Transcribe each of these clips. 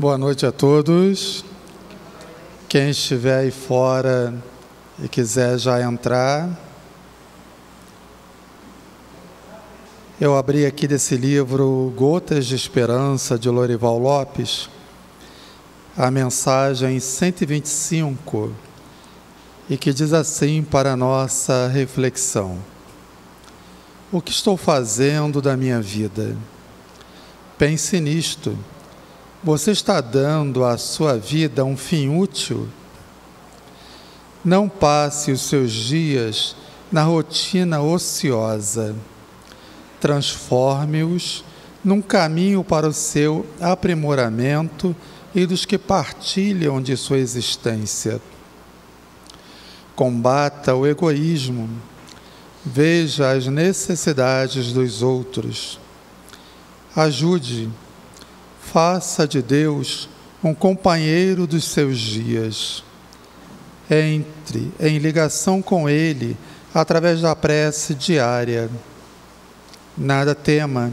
Boa noite a todos. Quem estiver aí fora e quiser já entrar, eu abri aqui desse livro Gotas de Esperança, de Lorival Lopes, a mensagem 125, e que diz assim para a nossa reflexão: o que estou fazendo da minha vida? Pense nisto. Você está dando à sua vida um fim útil? Não passe os seus dias na rotina ociosa. Transforme-os num caminho para o seu aprimoramento e dos que partilham de sua existência. Combata o egoísmo. Veja as necessidades dos outros. Ajude. Faça de Deus um companheiro dos seus dias. Entre em ligação com Ele através da prece diária. Nada tema.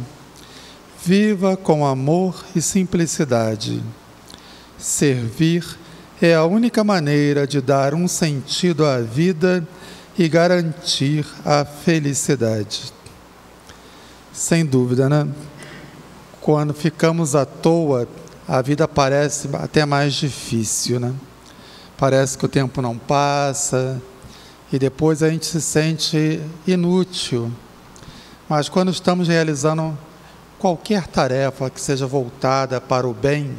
Viva com amor e simplicidade. Servir é a única maneira de dar um sentido à vida e garantir a felicidade. Sem dúvida, né? Quando ficamos à toa, a vida parece até mais difícil, né? Parece que o tempo não passa e depois a gente se sente inútil. Mas quando estamos realizando qualquer tarefa que seja voltada para o bem,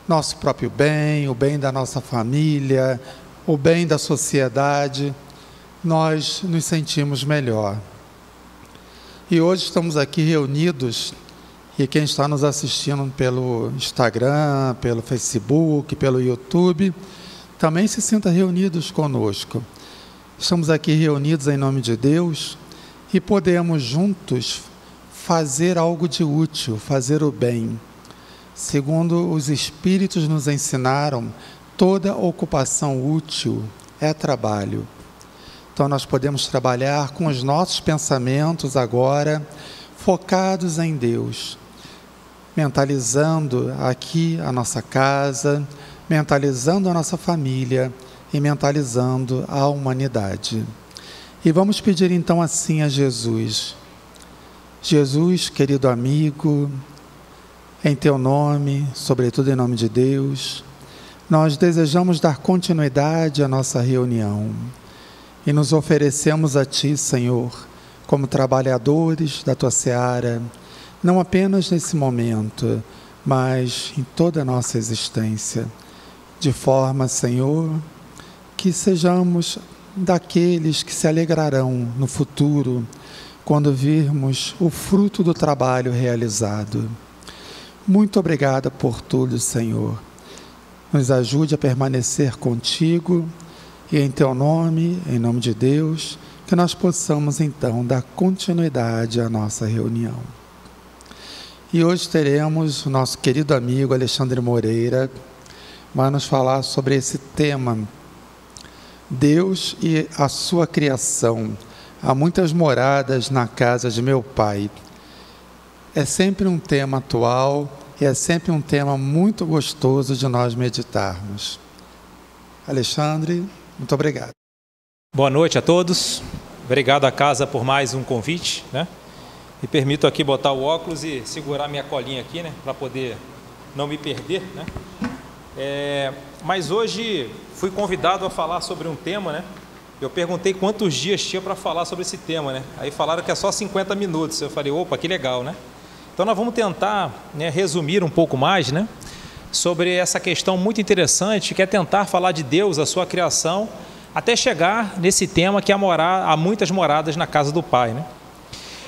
nosso próprio bem, o bem da nossa família, o bem da sociedade, nós nos sentimos melhor. E hoje estamos aqui reunidos. E quem está nos assistindo pelo Instagram, pelo Facebook, pelo YouTube, também se sinta reunidos conosco. Estamos aqui reunidos em nome de Deus e podemos juntos fazer algo de útil, fazer o bem. Segundo os Espíritos nos ensinaram, toda ocupação útil é trabalho. Então nós podemos trabalhar com os nossos pensamentos agora, focados em Deus, mentalizando aqui a nossa casa, mentalizando a nossa família e mentalizando a humanidade. E vamos pedir então assim a Jesus: Jesus, querido amigo, em Teu nome, sobretudo em nome de Deus, nós desejamos dar continuidade à nossa reunião e nos oferecemos a Ti, Senhor, como trabalhadores da Tua seara, não apenas nesse momento, mas em toda a nossa existência, de forma, Senhor, que sejamos daqueles que se alegrarão no futuro, quando virmos o fruto do trabalho realizado. Muito obrigada por tudo, Senhor. Nos ajude a permanecer contigo e em Teu nome, em nome de Deus, que nós possamos então dar continuidade à nossa reunião. E hoje teremos o nosso querido amigo Alexandre Moreira, vai nos falar sobre esse tema, Deus e a sua criação. Há muitas moradas na casa de meu Pai. É sempre um tema atual e é sempre um tema muito gostoso de nós meditarmos. Alexandre, muito obrigado. Boa noite a todos. Obrigado à casa por mais um convite, né? Me permito aqui botar o óculos e segurar minha colinha aqui, né? Para poder não me perder, né? Mas hoje fui convidado a falar sobre um tema, né? Eu perguntei quantos dias tinha para falar sobre esse tema, né? Aí falaram que é só 50 minutos. Eu falei, opa, que legal, né? Então nós vamos tentar, né, resumir um pouco mais, né? Sobre essa questão muito interessante, que é tentar falar de Deus, a sua criação, até chegar nesse tema que é há muitas moradas na casa do Pai, né?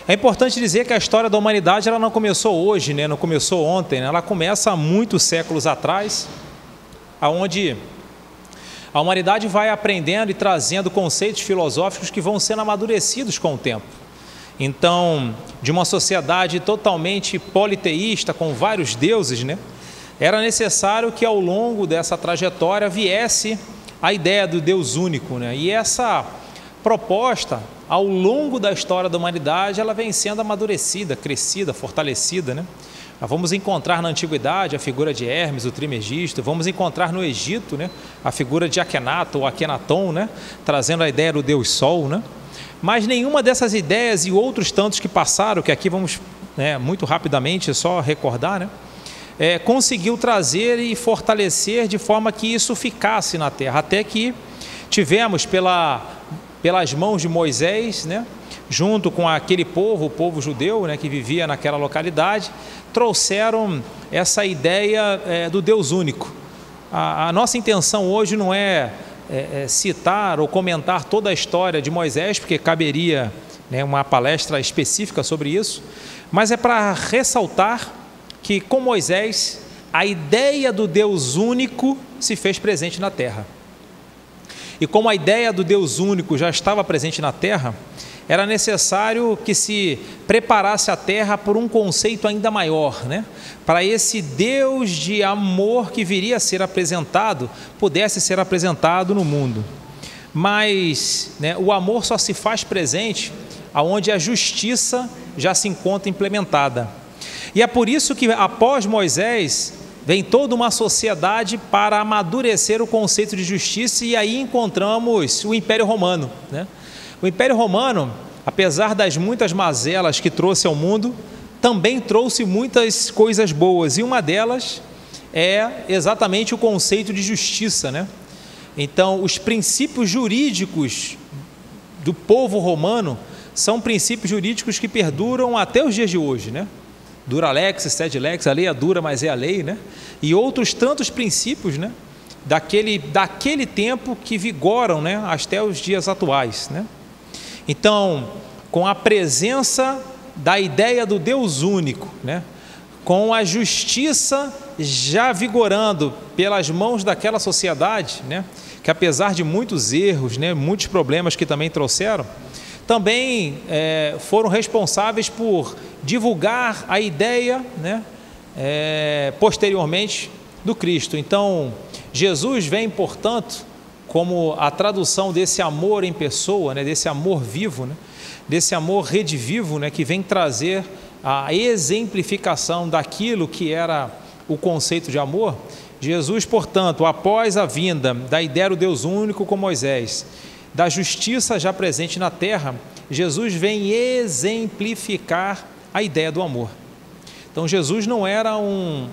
É importante dizer que a história da humanidade ela não começou hoje, né? Não começou ontem, né? Ela começa há muitos séculos atrás, onde a humanidade vai aprendendo e trazendo conceitos filosóficos que vão sendo amadurecidos com o tempo. Então, de uma sociedade totalmente politeísta, com vários deuses, né? Era necessário que ao longo dessa trajetória viesse a ideia do Deus único, né? E essa proposta, ao longo da história da humanidade, ela vem sendo amadurecida, crescida, fortalecida, né? Nós vamos encontrar na Antiguidade a figura de Hermes, o Trimegisto, vamos encontrar no Egito, né, a figura de Akhenaton, ou Akhenaton, né, trazendo a ideia do Deus Sol, né? Mas nenhuma dessas ideias e outros tantos que passaram, que aqui vamos, né, muito rapidamente só recordar, né, conseguiu trazer e fortalecer de forma que isso ficasse na terra, até que tivemos pelas mãos de Moisés, né, junto com aquele povo, o povo judeu, né, que vivia naquela localidade, trouxeram essa ideia do Deus único. A nossa intenção hoje não é citar ou comentar toda a história de Moisés, porque caberia, né, uma palestra específica sobre isso, mas é para ressaltar que com Moisés a ideia do Deus único se fez presente na terra. E como a ideia do Deus único já estava presente na terra, era necessário que se preparasse a terra por um conceito ainda maior, né? Para esse Deus de amor que viria a ser apresentado, pudesse ser apresentado no mundo. Mas, né, o amor só se faz presente aonde a justiça já se encontra implementada. E é por isso que após Moisés vem toda uma sociedade para amadurecer o conceito de justiça, e aí encontramos o Império Romano, né? O Império Romano, apesar das muitas mazelas que trouxe ao mundo, também trouxe muitas coisas boas, e uma delas é exatamente o conceito de justiça, né? Então, os princípios jurídicos do povo romano são princípios jurídicos que perduram até os dias de hoje, né? Dura lex, sed lex, a lei é dura, mas é a lei, né? E outros tantos princípios, né, daquele tempo que vigoram, né, até os dias atuais, né? Então, com a presença da ideia do Deus único, né, com a justiça já vigorando pelas mãos daquela sociedade, né, que apesar de muitos erros, né, muitos problemas que também trouxeram, também foram responsáveis por divulgar a ideia, né, posteriormente do Cristo. Então, Jesus vem, portanto, como a tradução desse amor em pessoa, né, desse amor vivo, né, desse amor redivivo, né, que vem trazer a exemplificação daquilo que era o conceito de amor. Jesus, portanto, após a vinda da ideia do Deus único com Moisés, da justiça já presente na terra, Jesus vem exemplificar a ideia do amor. Então, Jesus não era um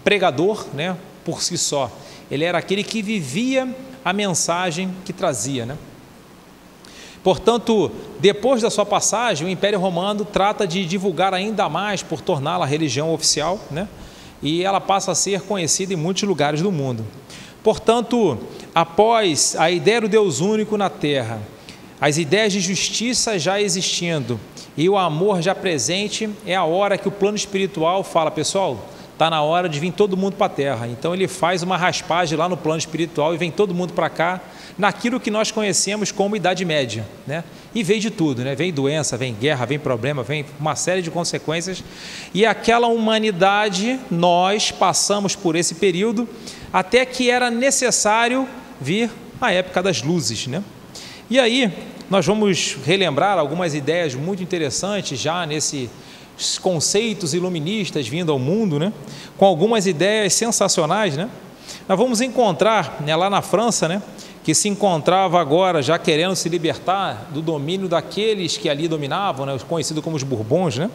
pregador, né, por si só. Ele era aquele que vivia a mensagem que trazia, né? Portanto, depois da sua passagem, o Império Romano trata de divulgar ainda mais por torná-la a religião oficial, né? E ela passa a ser conhecida em muitos lugares do mundo. Portanto, após a ideia do Deus único na terra, as ideias de justiça já existindo e o amor já presente, é a hora que o plano espiritual fala: pessoal, está na hora de vir todo mundo para a terra. Então ele faz uma raspagem lá no plano espiritual e vem todo mundo para cá, naquilo que nós conhecemos como Idade Média, né? E vem de tudo, né? Vem doença, vem guerra, vem problema, vem uma série de consequências, e aquela humanidade, nós passamos por esse período até que era necessário vir a época das luzes, né? E aí nós vamos relembrar algumas ideias muito interessantes já nesses conceitos iluministas vindo ao mundo, né? Com algumas ideias sensacionais, né? Nós vamos encontrar, né, lá na França, né, que se encontrava agora já querendo se libertar do domínio daqueles que ali dominavam, né, conhecidos como os Bourbons, né,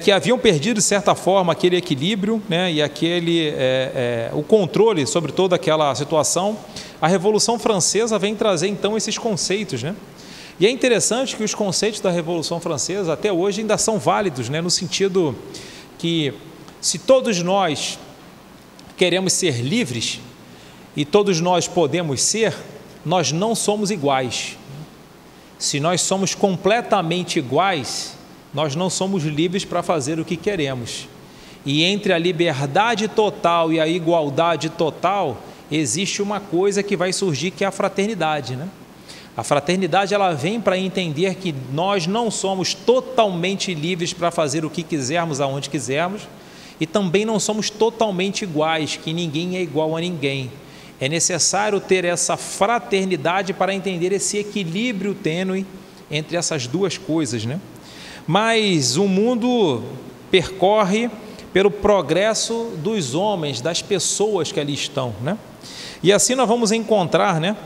que haviam perdido de certa forma aquele equilíbrio, né, e o controle sobre toda aquela situação. A Revolução Francesa vem trazer então esses conceitos, né? E é interessante que os conceitos da Revolução Francesa até hoje ainda são válidos, né, no sentido que se todos nós queremos ser livres, e todos nós podemos ser, nós não somos iguais. Se nós somos completamente iguais, nós não somos livres para fazer o que queremos. E entre a liberdade total e a igualdade total, existe uma coisa que vai surgir, que é a fraternidade, né? A fraternidade, ela vem para entender que nós não somos totalmente livres para fazer o que quisermos, aonde quisermos, e também não somos totalmente iguais, que ninguém é igual a ninguém. É necessário ter essa fraternidade para entender esse equilíbrio tênue entre essas duas coisas, né? Mas o mundo percorre pelo progresso dos homens, das pessoas que ali estão, né? E assim nós vamos encontrar, né,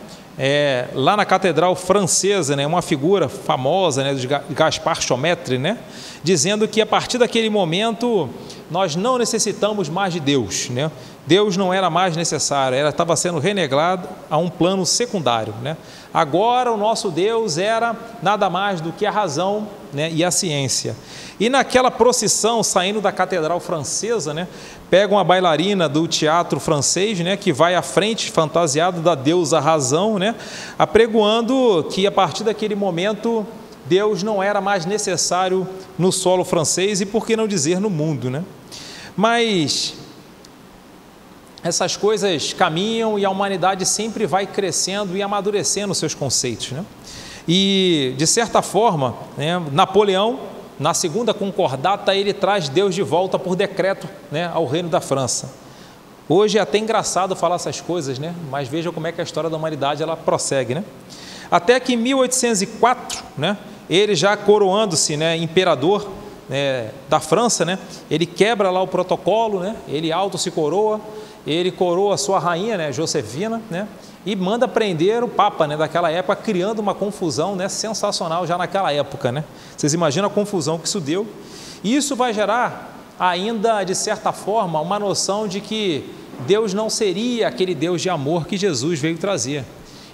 lá na Catedral Francesa, né, uma figura famosa, né, de Gaspard Chometre, né, dizendo que a partir daquele momento nós não necessitamos mais de Deus, né? Deus não era mais necessário, estava sendo renegado a um plano secundário, né? Agora o nosso Deus era nada mais do que a razão, né, e a ciência. E naquela procissão saindo da Catedral Francesa, né, pega uma bailarina do teatro francês, né, que vai à frente fantasiada da deusa razão, né, apregoando que a partir daquele momento Deus não era mais necessário no solo francês e por que não dizer no mundo, né? Mas essas coisas caminham e a humanidade sempre vai crescendo e amadurecendo os seus conceitos, né? E, de certa forma, né, Napoleão, na segunda concordata, ele traz Deus de volta por decreto, né, ao reino da França. Hoje é até engraçado falar essas coisas, né? Mas veja como é que a história da humanidade ela prossegue, né? Até que em 1804, né, ele já coroando-se, né, imperador, da França, né, ele quebra lá o protocolo, né, ele auto se coroa, ele coroa a sua rainha, né, Josefina, né, e manda prender o Papa, né, daquela época, criando uma confusão, né, sensacional já naquela época, né? Vocês imaginam a confusão que isso deu? E isso vai gerar ainda, de certa forma, uma noção de que Deus não seria aquele Deus de amor que Jesus veio trazer.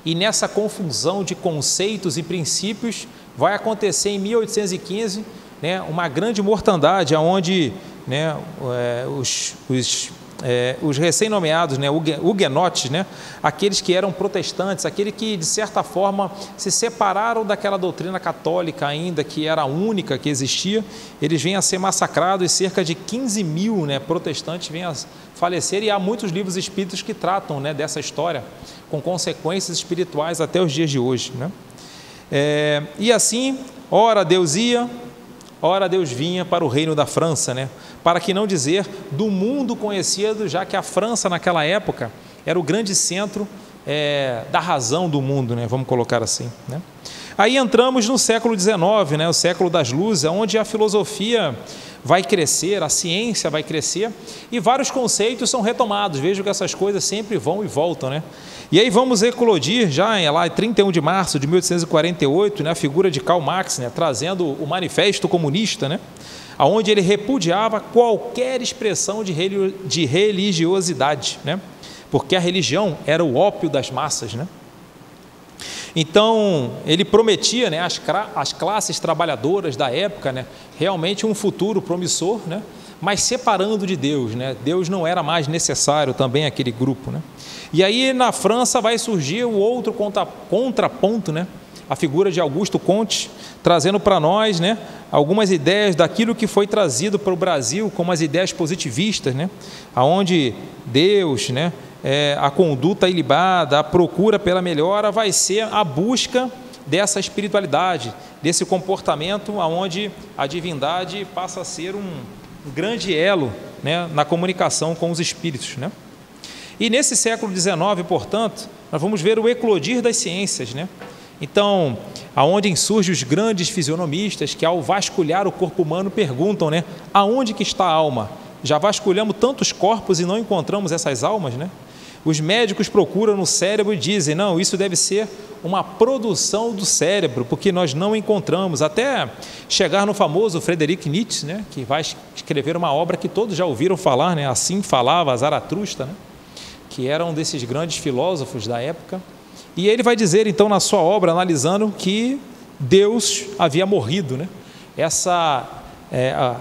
E nessa confusão de conceitos e princípios vai acontecer em 1815, né, uma grande mortandade, onde, né, os recém-nomeados, né, huguenotes, né, aqueles que eram protestantes, aqueles que de certa forma se separaram daquela doutrina católica ainda, que era a única que existia, eles vêm a ser massacrados e cerca de 15 mil, né, protestantes vêm a falecer, e há muitos livros espíritas que tratam, né, dessa história com consequências espirituais até os dias de hoje, né? E assim, ora Deus ia, ora Deus vinha para o reino da França, né? Para que não dizer do mundo conhecido, já que a França naquela época era o grande centro da razão do mundo, né? Vamos colocar assim, né? Aí entramos no século XIX, né? O século das luzes, onde a filosofia vai crescer, a ciência vai crescer e vários conceitos são retomados. Vejo que essas coisas sempre vão e voltam, né? E aí vamos eclodir já em 31 de março de 1848, né, a figura de Karl Marx, né, trazendo o Manifesto Comunista, né, onde ele repudiava qualquer expressão de religiosidade, né, porque a religião era o ópio das massas, né? Então, ele prometia, né, às classes trabalhadoras da época, né, realmente um futuro promissor, né, mas separando de Deus, né? Deus não era mais necessário também aquele grupo, né? E aí na França vai surgir o outro contraponto, né? A figura de Augusto Comte, trazendo para nós, né, algumas ideias daquilo que foi trazido para o Brasil como as ideias positivistas, né? Onde Deus, né, a conduta ilibada, a procura pela melhora vai ser a busca dessa espiritualidade, desse comportamento onde a divindade passa a ser um grande elo, né, na comunicação com os espíritos, né? E nesse século XIX, portanto, nós vamos ver o eclodir das ciências, né? Então, aonde insurgem os grandes fisionomistas que, ao vasculhar o corpo humano, perguntam, né, aonde que está a alma? Já vasculhamos tantos corpos e não encontramos essas almas, né? Os médicos procuram no cérebro e dizem, não, isso deve ser uma produção do cérebro, porque nós não encontramos, até chegar no famoso Friedrich Nietzsche, né, que vai escrever uma obra que todos já ouviram falar, né, Assim Falava Zaratustra, né, que era um desses grandes filósofos da época, e ele vai dizer então na sua obra, analisando que Deus havia morrido, né,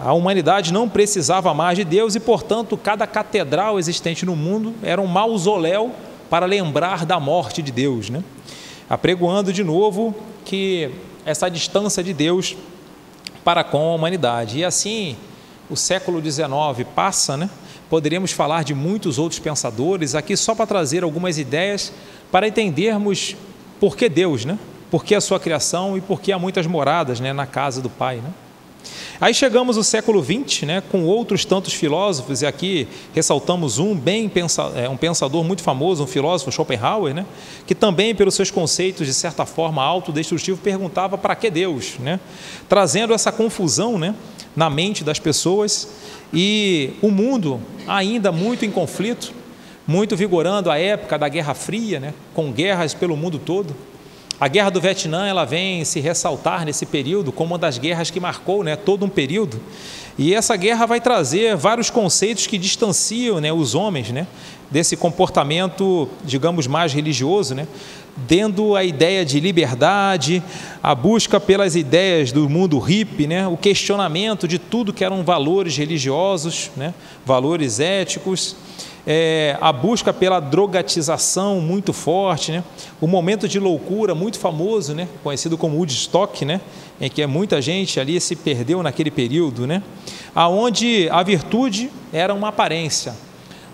a humanidade não precisava mais de Deus e, portanto, cada catedral existente no mundo era um mausoléu para lembrar da morte de Deus, né? Apregoando de novo que essa distância de Deus para com a humanidade. E assim, o século XIX passa, né? Poderíamos falar de muitos outros pensadores, aqui só para trazer algumas ideias para entendermos por que Deus, né? Por que a sua criação e por que há muitas moradas, né, na casa do Pai, né? Aí chegamos ao século XX, né, com outros tantos filósofos, e aqui ressaltamos um pensador muito famoso, um filósofo, Schopenhauer, né, que também, pelos seus conceitos, de certa forma, autodestrutivos, perguntava para que Deus, né, trazendo essa confusão, né, na mente das pessoas, e o mundo ainda muito em conflito, muito vigorando a época da Guerra Fria, né, com guerras pelo mundo todo. A Guerra do Vietnã, ela vem se ressaltar nesse período como uma das guerras que marcou, né, todo um período. E essa guerra vai trazer vários conceitos que distanciam, né, os homens, né, desse comportamento, digamos, mais religioso, né, dando a ideia de liberdade, a busca pelas ideias do mundo hippie, né, o questionamento de tudo que eram valores religiosos, né, valores éticos, a busca pela drogatização muito forte, né, o momento de loucura muito famoso, né, conhecido como Woodstock, né, em que muita gente ali se perdeu naquele período, né, aonde a virtude era uma aparência,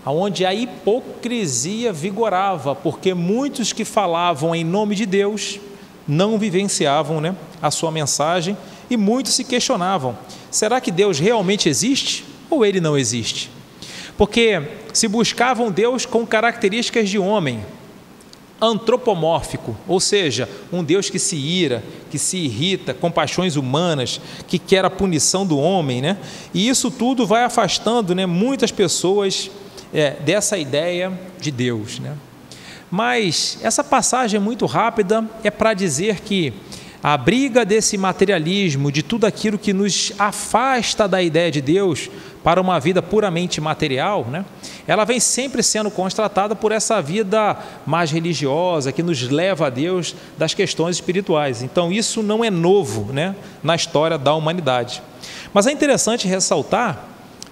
aonde a hipocrisia vigorava, porque muitos que falavam em nome de Deus não vivenciavam, né, a sua mensagem, e muitos se questionavam: será que Deus realmente existe ou ele não existe? Porque se buscavam Deus com características de homem, antropomórfico, ou seja, um Deus que se ira, que se irrita, com paixões humanas, que quer a punição do homem, né? E isso tudo vai afastando, né, muitas pessoas dessa ideia de Deus, né? Mas essa passagem é muito rápida, é para dizer que a briga desse materialismo, de tudo aquilo que nos afasta da ideia de Deus para uma vida puramente material, né, ela vem sempre sendo constatada por essa vida mais religiosa, que nos leva a Deus das questões espirituais. Então isso não é novo, né, na história da humanidade. Mas é interessante ressaltar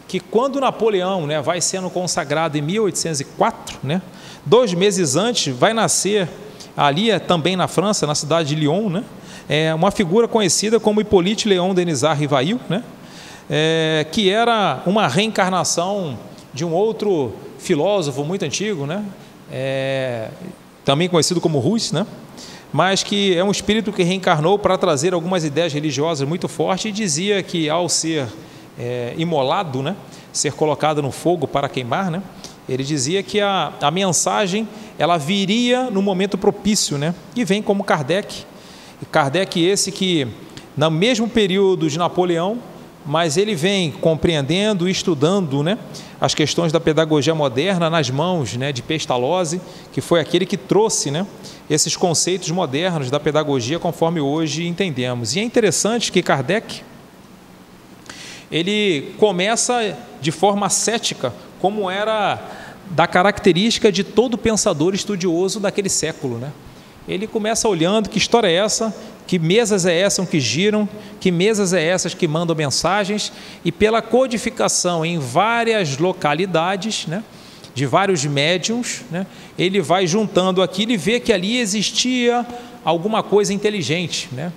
que quando Napoleão, né, vai sendo consagrado em 1804, né, 2 meses antes vai nascer ali também na França, na cidade de Lyon, né, uma figura conhecida como Hippolyte Léon Denisard Rivail, né, que era uma reencarnação de um outro filósofo muito antigo, né, também conhecido como Rousse, né, mas que é um espírito que reencarnou para trazer algumas ideias religiosas muito fortes, e dizia que ao ser imolado, né, ser colocado no fogo para queimar, né, ele dizia que a mensagem ela viria no momento propício, né, e vem como Kardec. E Kardec esse que, no mesmo período de Napoleão, mas ele vem compreendendo e estudando, né, as questões da pedagogia moderna nas mãos, né, de Pestalozzi, que foi aquele que trouxe, né, esses conceitos modernos da pedagogia conforme hoje entendemos. E é interessante que Kardec, ele começa de forma cética, como era da característica de todo pensador estudioso daquele século, né? Ele começa olhando: que história é essa? Que mesas é essas que giram? Que mesas é essas que mandam mensagens? E pela codificação em várias localidades, né, de vários médiuns, né, ele vai juntando aquilo e vê que ali existia alguma coisa inteligente, né?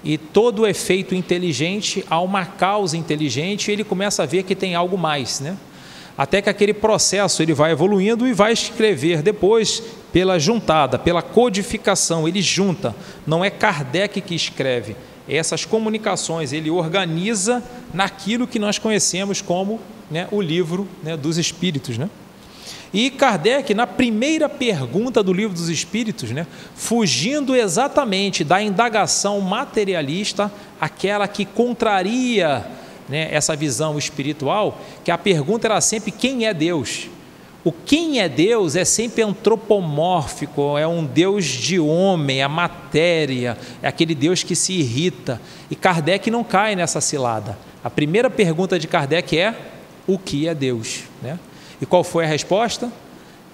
E todo efeito inteligente há uma causa inteligente, e ele começa a ver que tem algo mais, né? Até que aquele processo ele vai evoluindo e vai escrever depois pela juntada, pela codificação. Ele junta, não é Kardec que escreve, essas comunicações ele organiza naquilo que nós conhecemos como, né, o livro, né, dos Espíritos, né? E Kardec, na primeira pergunta do Livro dos Espíritos, né, fugindo exatamente da indagação materialista, aquela que contraria, né, essa visão espiritual, que a pergunta era sempre: quem é Deus? O quem é Deus é sempre antropomórfico, é um Deus de homem, a matéria, é aquele Deus que se irrita. E Kardec não cai nessa cilada. A primeira pergunta de Kardec é: o que é Deus? Né? E qual foi a resposta?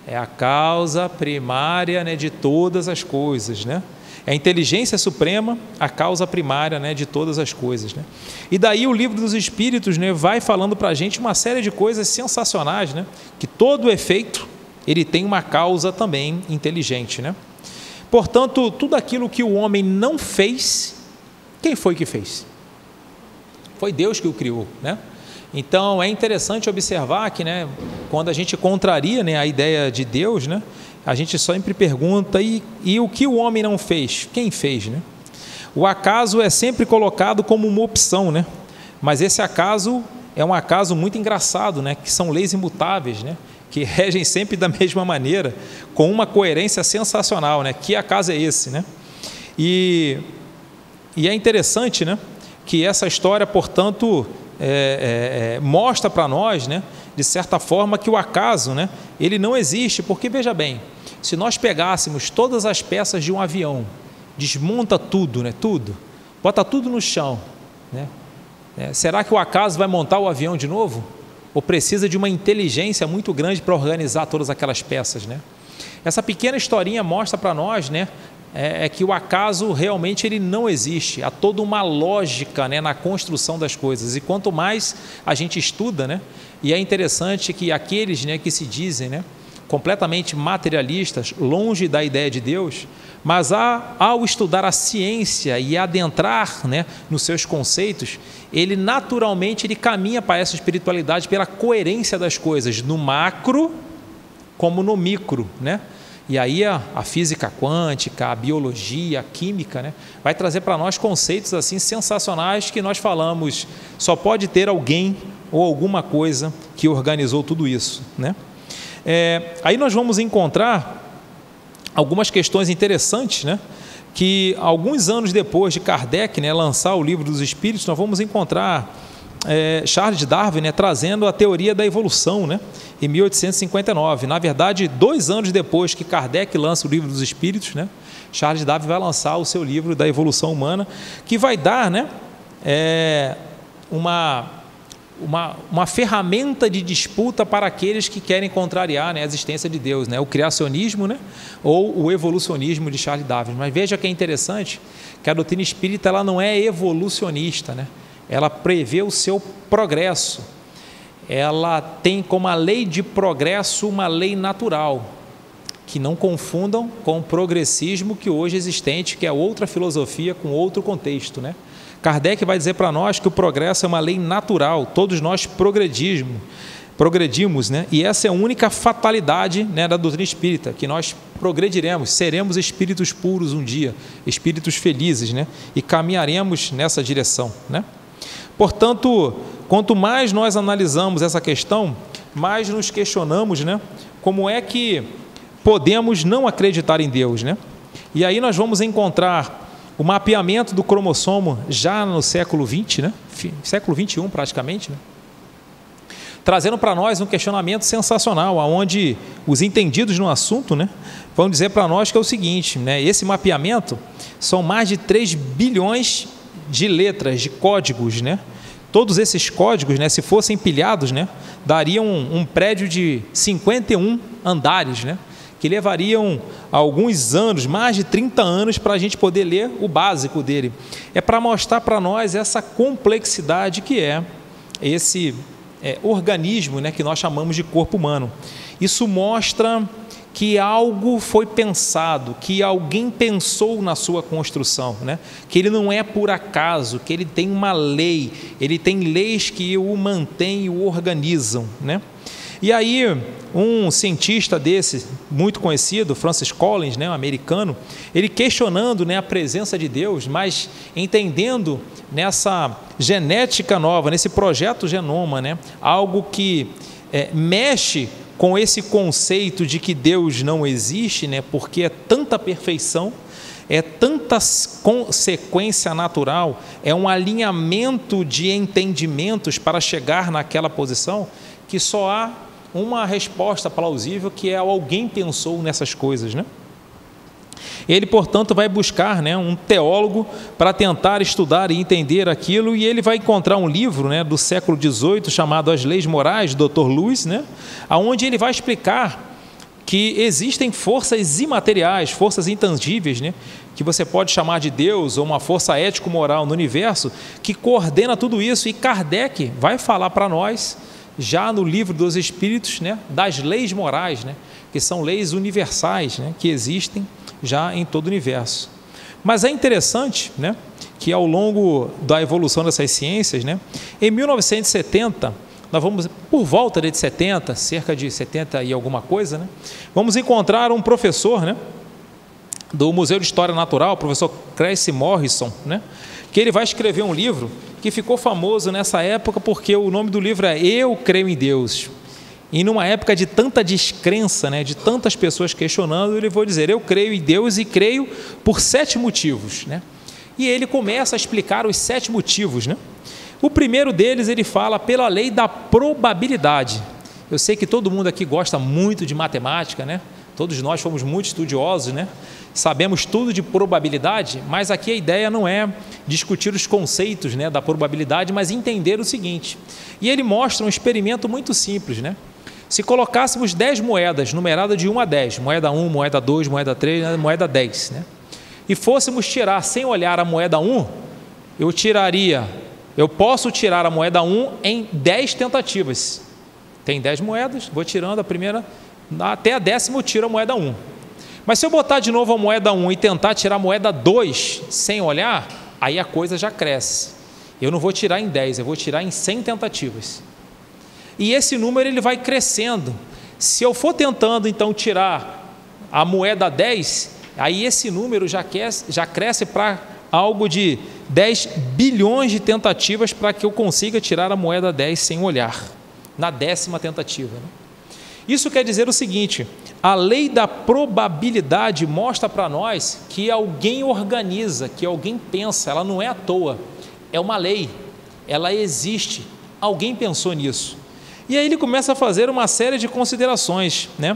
É a causa primária, né, de todas as coisas, né? É a inteligência suprema, a causa primária, né, de todas as coisas, né? E daí o Livro dos Espíritos, né, vai falando para a gente uma série de coisas sensacionais, né? Que todo efeito ele tem uma causa também inteligente, né? Portanto, tudo aquilo que o homem não fez, quem foi que fez? Foi Deus que o criou, né? Então é interessante observar que, né, quando a gente contraria, né, a ideia de Deus, né, a gente sempre pergunta: e o que o homem não fez? Quem fez, né? O acaso é sempre colocado como uma opção, né? Mas esse acaso é um acaso muito engraçado, né? Que são leis imutáveis, né? Que regem sempre da mesma maneira, com uma coerência sensacional, né? Que acaso é esse, né? E é interessante, né, que essa história, portanto, mostra para nós, né, de certa forma, que o acaso, né, ele não existe, porque, veja bem, se nós pegássemos todas as peças de um avião, desmonta tudo, né, tudo, bota tudo no chão, né, será que o acaso vai montar o avião de novo? Ou precisa de uma inteligência muito grande para organizar todas aquelas peças, né? Essa pequena historinha mostra para nós, né, que o acaso realmente ele não existe. Há toda uma lógica, né, na construção das coisas. E quanto mais a gente estuda, né, e é interessante que aqueles, né, que se dizem, né, completamente materialistas, longe da ideia de Deus, mas ao estudar a ciência e adentrar, né, nos seus conceitos, ele naturalmente ele caminha para essa espiritualidade pela coerência das coisas, no macro como no micro, né? E aí a física quântica, a biologia, a química, né, vai trazer para nós conceitos assim sensacionais que nós falamos, só pode ter alguém ou alguma coisa que organizou tudo isso, né? Aí nós vamos encontrar algumas questões interessantes, né, que alguns anos depois de Kardec, né, lançar o Livro dos Espíritos, nós vamos encontrar Charles Darwin, né, trazendo a teoria da evolução, né, em 1859. Na verdade, 2 anos depois que Kardec lança o Livro dos Espíritos, né, Charles Darwin vai lançar o seu livro da evolução humana, que vai dar, né, uma ferramenta de disputa para aqueles que querem contrariar, né, a existência de Deus, né, o criacionismo, né, ou o evolucionismo de Charles Darwin. Mas veja que é interessante que a doutrina espírita ela não é evolucionista, né? Ela prevê o seu progresso, ela tem como a lei de progresso uma lei natural, que não confundam com o progressismo que hoje é existente, que é outra filosofia com outro contexto, né? Kardec vai dizer para nós que o progresso é uma lei natural, todos nós progredimos, né? E essa é a única fatalidade, né, da doutrina espírita, que nós progrediremos, seremos espíritos puros um dia, espíritos felizes, né? E caminharemos nessa direção, né? Portanto, quanto mais nós analisamos essa questão, mais nos questionamos, né, como é que podemos não acreditar em Deus, né? E aí nós vamos encontrar o mapeamento do cromossomo já no século XX, né? Século XXI praticamente, né? Trazendo para nós um questionamento sensacional, onde os entendidos no assunto, né, vão dizer para nós que é o seguinte, né, esse mapeamento são mais de 3 bilhões de letras, de códigos, né? Todos esses códigos, né, se fossem empilhados, né, dariam um prédio de 51 andares, né, que levariam alguns anos, mais de 30 anos, para a gente poder ler o básico dele. É para mostrar para nós essa complexidade que é esse organismo, né, que nós chamamos de corpo humano. Isso mostra que algo foi pensado, que alguém pensou na sua construção, né? Que ele não é por acaso, que ele tem uma lei, ele tem leis que o mantêm e o organizam, né? E aí, um cientista desse, muito conhecido, Francis Collins, né, um americano, ele questionando, né, a presença de Deus, mas entendendo nessa genética nova, nesse projeto genoma, né, algo que mexe com esse conceito de que Deus não existe, né, porque é tanta perfeição, é tanta consequência natural, é um alinhamento de entendimentos para chegar naquela posição, que só há uma resposta plausível, que é alguém pensou nessas coisas, né? Ele, portanto, vai buscar, né, um teólogo para tentar estudar e entender aquilo, e ele vai encontrar um livro, né, do século XVIII chamado As Leis Morais, do Dr. Lewis, né, onde ele vai explicar que existem forças imateriais, forças intangíveis, né, que você pode chamar de Deus ou uma força ético-moral no universo, que coordena tudo isso, e Kardec vai falar para nós, já no Livro dos Espíritos, né, das leis morais, né, que são leis universais, né, que existem já em todo o universo. Mas é interessante, né, que ao longo da evolução dessas ciências, né, em 1970, nós vamos, por volta de 70, cerca de 70 e alguma coisa, né, vamos encontrar um professor, né, do Museu de História Natural, o professor Cressy Morrison, né, que ele vai escrever um livro que ficou famoso nessa época porque o nome do livro é Eu Creio em Deus. E numa época de tanta descrença, né, de tantas pessoas questionando, ele vai dizer, eu creio em Deus e creio por 7 motivos. Né? E ele começa a explicar os 7 motivos. Né? O primeiro deles, ele fala pela lei da probabilidade. Eu sei que todo mundo aqui gosta muito de matemática, né? Todos nós fomos muito estudiosos, né? Sabemos tudo de probabilidade, mas aqui a ideia não é discutir os conceitos, né, da probabilidade, mas entender o seguinte. E ele mostra um experimento muito simples, né? Se colocássemos 10 moedas, numeradas de 1 a 10, moeda 1, moeda 2, moeda 3, moeda 10, né? E fôssemos tirar, sem olhar a moeda 1, eu posso tirar a moeda 1 em 10 tentativas. Tem 10 moedas, vou tirando a primeira, até a 10ª eu tiro a moeda 1. Mas se eu botar de novo a moeda 1 e tentar tirar a moeda 2 sem olhar, aí a coisa já cresce. Eu não vou tirar em 10, eu vou tirar em 100 tentativas. E esse número ele vai crescendo. Se eu for tentando então tirar a moeda 10, aí esse número já cresce para algo de 10 bilhões de tentativas para que eu consiga tirar a moeda 10 sem olhar, na 10ª tentativa, né? Isso quer dizer o seguinte: a lei da probabilidade mostra para nós que alguém organiza, que alguém pensa, ela não é à toa, é uma lei, ela existe, alguém pensou nisso. E aí ele começa a fazer uma série de considerações, né?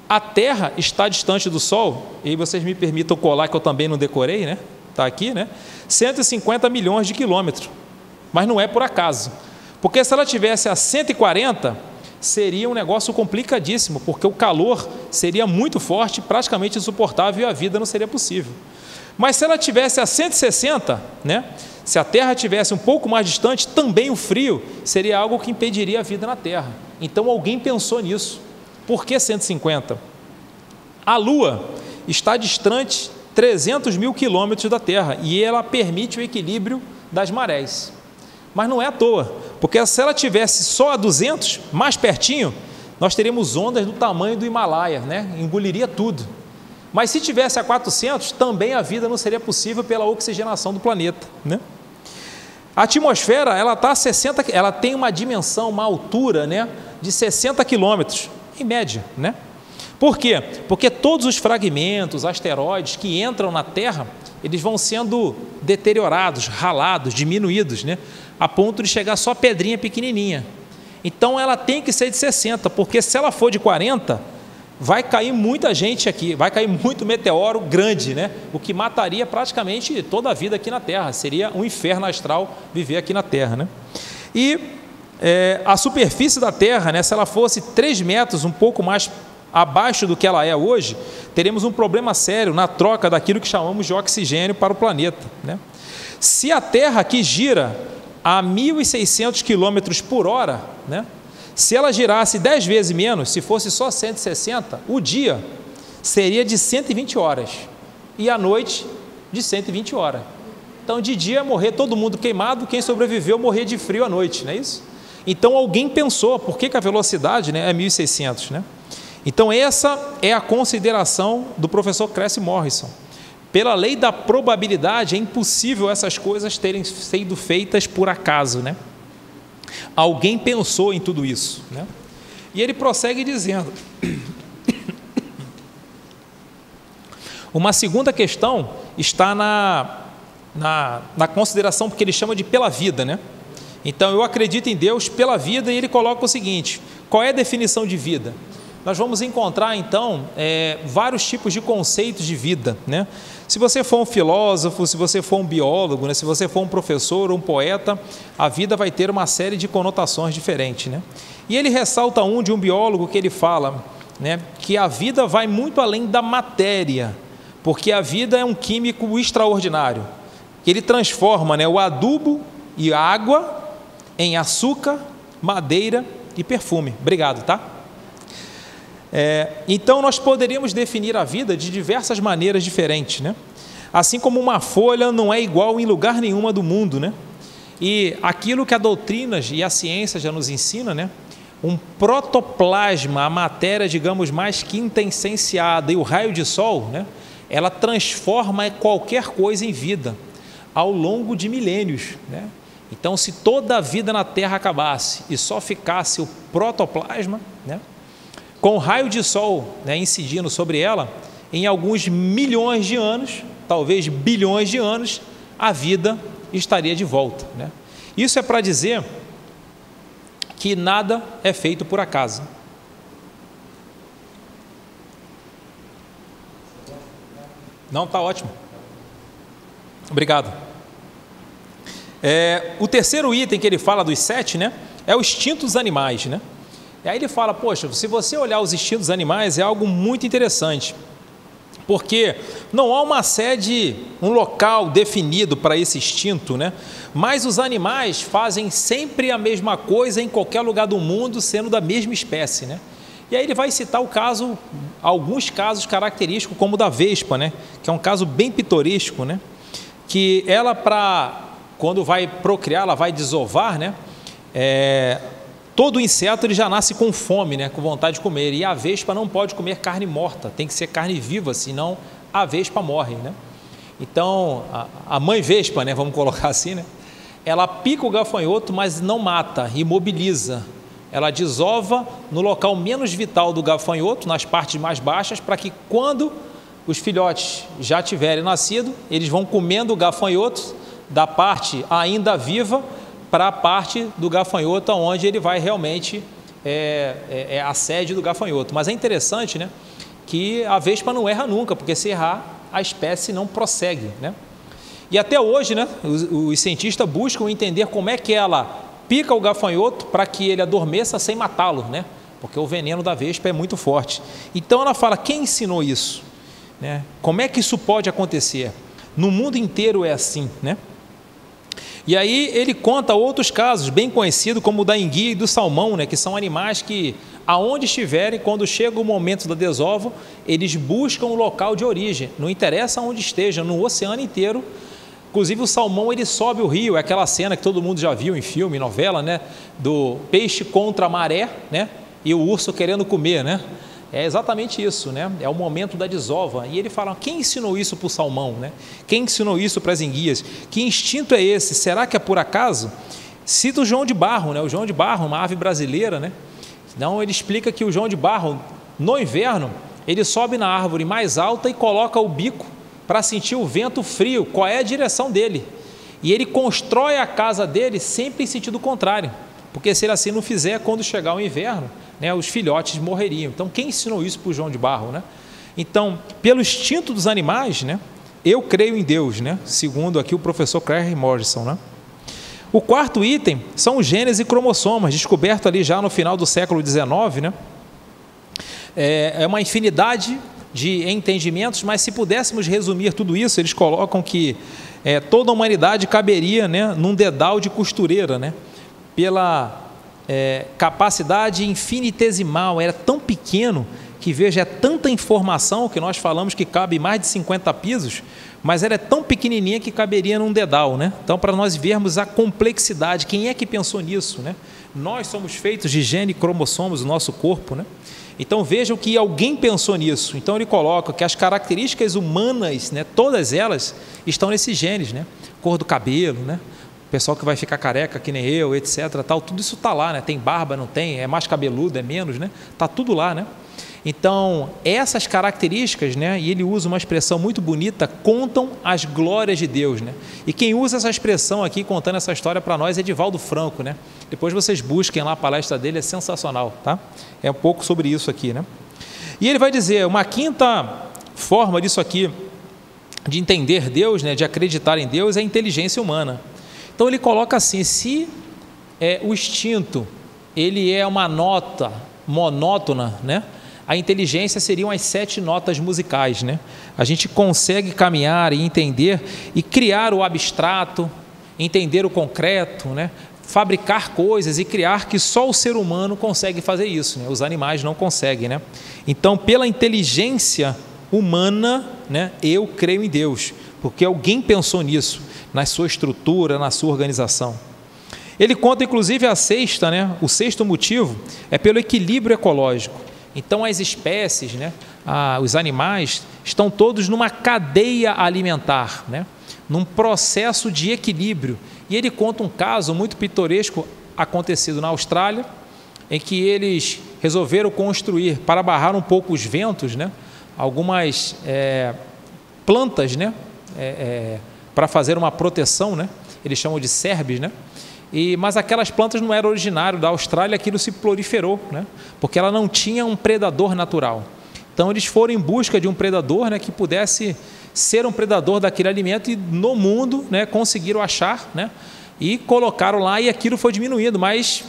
A Terra está distante do Sol, e vocês me permitam colar que eu também não decorei, né? Está aqui, né? 150 milhões de quilômetros, mas não é por acaso, porque se ela tivesse a 140, seria um negócio complicadíssimo, porque o calor seria muito forte, praticamente insuportável, e a vida não seria possível. Mas se ela tivesse a 160, né? Se a Terra tivesse um pouco mais distante, também o frio seria algo que impediria a vida na Terra. Então alguém pensou nisso. Por que 150? A Lua está distante 300 mil quilômetros da Terra e ela permite o equilíbrio das marés. Mas não é à toa, porque se ela tivesse só a 200, mais pertinho, nós teríamos ondas do tamanho do Himalaia, né? Engoliria tudo. Mas se tivesse a 400, também a vida não seria possível pela oxigenação do planeta, né? A atmosfera, ela tem uma dimensão, uma altura, né, de 60 quilômetros, em média, né? Por quê? Porque todos os fragmentos, asteroides que entram na Terra, eles vão sendo deteriorados, ralados, diminuídos, né? A ponto de chegar só pedrinha pequenininha. Então ela tem que ser de 60, porque se ela for de 40, vai cair muita gente aqui, vai cair muito meteoro grande, né? O que mataria praticamente toda a vida aqui na Terra. Seria um inferno astral viver aqui na Terra, né? E a superfície da Terra, né, se ela fosse 3 metros, um pouco mais abaixo do que ela é hoje, teremos um problema sério na troca daquilo que chamamos de oxigênio para o planeta, né? Se a Terra aqui gira a 1.600 km por hora, né? Se ela girasse 10 vezes menos, se fosse só 160, o dia seria de 120 horas e a noite de 120 horas. Então, de dia morrer todo mundo queimado, quem sobreviveu morrer de frio à noite, não é isso? Então, alguém pensou, por que a velocidade, né, é 1.600, né? Então, essa é a consideração do professor Cressy Morrison. Pela lei da probabilidade, é impossível essas coisas terem sido feitas por acaso, né? Alguém pensou em tudo isso, né? E ele prossegue dizendo: uma segunda questão está na consideração, porque ele chama de pela vida, né? Então, eu acredito em Deus pela vida, e ele coloca o seguinte: qual é a definição de vida? Nós vamos encontrar, então, vários tipos de conceitos de vida, né? Se você for um filósofo, se você for um biólogo, né? Se você for um professor ou um poeta, a vida vai ter uma série de conotações diferentes, né? E ele ressalta de um biólogo que ele fala, né, que a vida vai muito além da matéria, porque a vida é um químico extraordinário, que ele transforma, né, o adubo e a água em açúcar, madeira e perfume. Obrigado, tá? Então, nós poderíamos definir a vida de diversas maneiras diferentes, né? Assim como uma folha não é igual em lugar nenhuma do mundo, né? E aquilo que a doutrina e a ciência já nos ensina, né? Um protoplasma, a matéria, digamos, mais quintessenciada, e o raio de sol, né? Ela transforma qualquer coisa em vida ao longo de milênios, né? Então, se toda a vida na Terra acabasse e só ficasse o protoplasma, né, com o raio de sol, né, incidindo sobre ela, em alguns milhões de anos, talvez bilhões de anos, a vida estaria de volta, né? Isso é para dizer que nada é feito por acaso. Não, está ótimo. Obrigado. O terceiro item que ele fala dos 7, né, é o instinto dos animais, né? E aí ele fala, poxa, se você olhar os instintos dos animais, é algo muito interessante, porque não há uma sede, um local definido para esse instinto, né? Mas os animais fazem sempre a mesma coisa em qualquer lugar do mundo, sendo da mesma espécie, né? E aí ele vai citar alguns casos característicos, como o da vespa, né? Que é um caso bem pitoresco, né? Que ela, quando vai procriar, ela vai desovar, né? Todo inseto ele já nasce com fome, né? Com vontade de comer, e a vespa não pode comer carne morta, tem que ser carne viva, senão a vespa morre, né? Então, a mãe vespa, né? Vamos colocar assim, né? Ela pica o gafanhoto, mas não mata, imobiliza. Ela desova no local menos vital do gafanhoto, nas partes mais baixas, para que quando os filhotes já tiverem nascido, eles vão comendo o gafanhoto da parte ainda viva para a parte do gafanhoto onde ele vai realmente a sede do gafanhoto. Mas é interessante, né, que a vespa não erra nunca, porque se errar, a espécie não prossegue, né? E até hoje, né, os cientistas buscam entender como é que ela pica o gafanhoto para que ele adormeça sem matá-lo, né? Porque o veneno da vespa é muito forte. Então ela fala, quem ensinou isso? Né? Como é que isso pode acontecer? No mundo inteiro é assim, né? E aí ele conta outros casos bem conhecidos, como o da enguia e do salmão, né? Que são animais que, aonde estiverem, quando chega o momento da desova, eles buscam o local de origem, não interessa onde esteja, no oceano inteiro. Inclusive o salmão, ele sobe o rio, é aquela cena que todo mundo já viu em filme, novela, né? Do peixe contra a maré, né? E o urso querendo comer, né? É exatamente isso, né? É o momento da desova. E ele fala, quem ensinou isso para o salmão, né? Quem ensinou isso para as enguias? Que instinto é esse? Será que é por acaso? Cita o João de Barro, né? O João de Barro, uma ave brasileira, né? Então ele explica que o João de Barro, no inverno, ele sobe na árvore mais alta e coloca o bico para sentir o vento frio, qual é a direção dele. E ele constrói a casa dele sempre em sentido contrário, porque se ele assim não fizer, quando chegar o inverno, né, os filhotes morreriam. Então, quem ensinou isso para o João de Barro, né? Então, pelo instinto dos animais, né, eu creio em Deus, né, segundo aqui o professor Claire Morrison, né? O quarto item são os genes e cromossomas, descoberto ali já no final do século XIX, né? É uma infinidade de entendimentos, mas se pudéssemos resumir tudo isso, eles colocam que toda a humanidade caberia, né, num dedal de costureira, né? Pela capacidade infinitesimal, era tão pequeno que, veja, é tanta informação que nós falamos que cabe mais de 50 pisos, mas ela é tão pequenininha que caberia num dedal, né? Então, para nós vermos a complexidade, quem é que pensou nisso, né? Nós somos feitos de gene e cromossomos, o nosso corpo, né? Então, vejam que alguém pensou nisso. Então, ele coloca que as características humanas, né, todas elas estão nesses genes, né? Cor do cabelo, né? Pessoal que vai ficar careca, que nem eu, etc. Tal, tudo isso está lá, né? Tem barba, não tem? É mais cabeludo, é menos, né? Está tudo lá, né? Então, essas características, né? E ele usa uma expressão muito bonita, contam as glórias de Deus, né? E quem usa essa expressão aqui, contando essa história para nós, é Edivaldo Franco, né? Depois vocês busquem lá a palestra dele, é sensacional, tá? É um pouco sobre isso aqui, né? E ele vai dizer, uma quinta forma disso aqui, de entender Deus, né? De acreditar em Deus, é a inteligência humana. Então ele coloca assim, se o instinto ele é uma nota monótona, né? A inteligência seriam as 7 notas musicais, né? A gente consegue caminhar e entender e criar o abstrato, entender o concreto, né? Fabricar coisas e criar, que só o ser humano consegue fazer isso, né? Os animais não conseguem, né? Então, pela inteligência humana, né, eu creio em Deus, porque alguém pensou nisso, na sua estrutura, na sua organização. Ele conta, inclusive, a sexta, né? O sexto motivo é pelo equilíbrio ecológico. Então, as espécies, né, os animais, estão todos numa cadeia alimentar, né, num processo de equilíbrio. E ele conta um caso muito pitoresco acontecido na Austrália, em que eles resolveram construir, para barrar um pouco os ventos, né, algumas plantas, né, para fazer uma proteção, né, eles chamam de cerbes, né, mas aquelas plantas não eram originárias da Austrália, aquilo se proliferou, né? Porque ela não tinha um predador natural. Então eles foram em busca de um predador, né, que pudesse ser um predador daquele alimento, e no mundo, né, conseguiram achar, né, e colocaram lá, e aquilo foi diminuindo, mas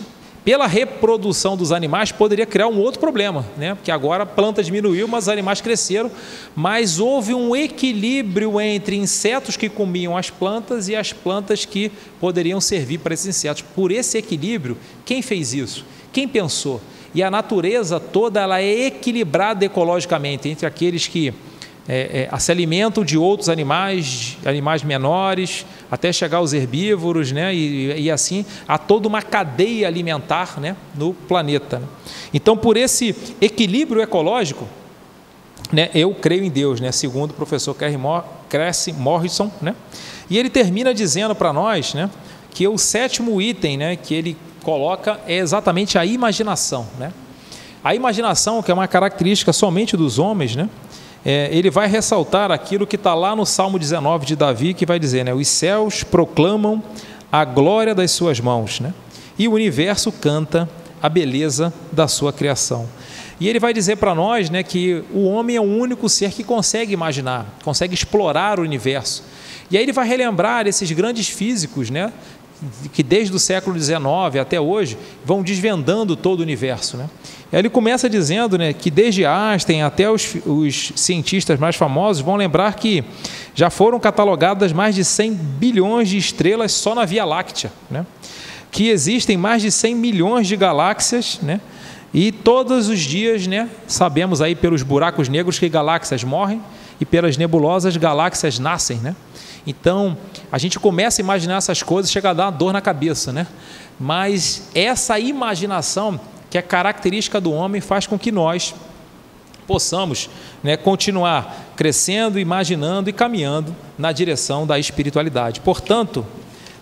pela reprodução dos animais poderia criar um outro problema, né, porque agora a planta diminuiu, mas os animais cresceram, mas houve um equilíbrio entre insetos que comiam as plantas e as plantas que poderiam servir para esses insetos. Por esse equilíbrio, quem fez isso? Quem pensou? E a natureza toda ela é equilibrada ecologicamente entre aqueles que se alimentam de outros animais menores, até chegar aos herbívoros, né? E assim há toda uma cadeia alimentar, né, no planeta. Então, por esse equilíbrio ecológico, né, eu creio em Deus, né, segundo o professor Cressy Morrison, né? E ele termina dizendo para nós, né, que o 7º item, né, que ele coloca é exatamente a imaginação, né? A imaginação, que é uma característica somente dos homens, né? Ele vai ressaltar aquilo que está lá no Salmo 19 de Davi, que vai dizer, né, os céus proclamam a glória das suas mãos, né? E o universo canta a beleza da sua criação. E ele vai dizer para nós, né, que o homem é o único ser que consegue imaginar, consegue explorar o universo. E aí ele vai relembrar esses grandes físicos, né, que desde o século XIX até hoje vão desvendando todo o universo, né? E aí ele começa dizendo, né, que desde Einstein até os cientistas mais famosos vão lembrar que já foram catalogadas mais de 100 bilhões de estrelas só na Via Láctea, né? Que existem mais de 100 milhões de galáxias, né? E todos os dias, né, sabemos aí pelos buracos negros que galáxias morrem e pelas nebulosas galáxias nascem, né? Então, a gente começa a imaginar essas coisas, chega a dar uma dor na cabeça, né? Mas essa imaginação, que é característica do homem, faz com que nós possamos, né, continuar crescendo, imaginando e caminhando na direção da espiritualidade. Portanto,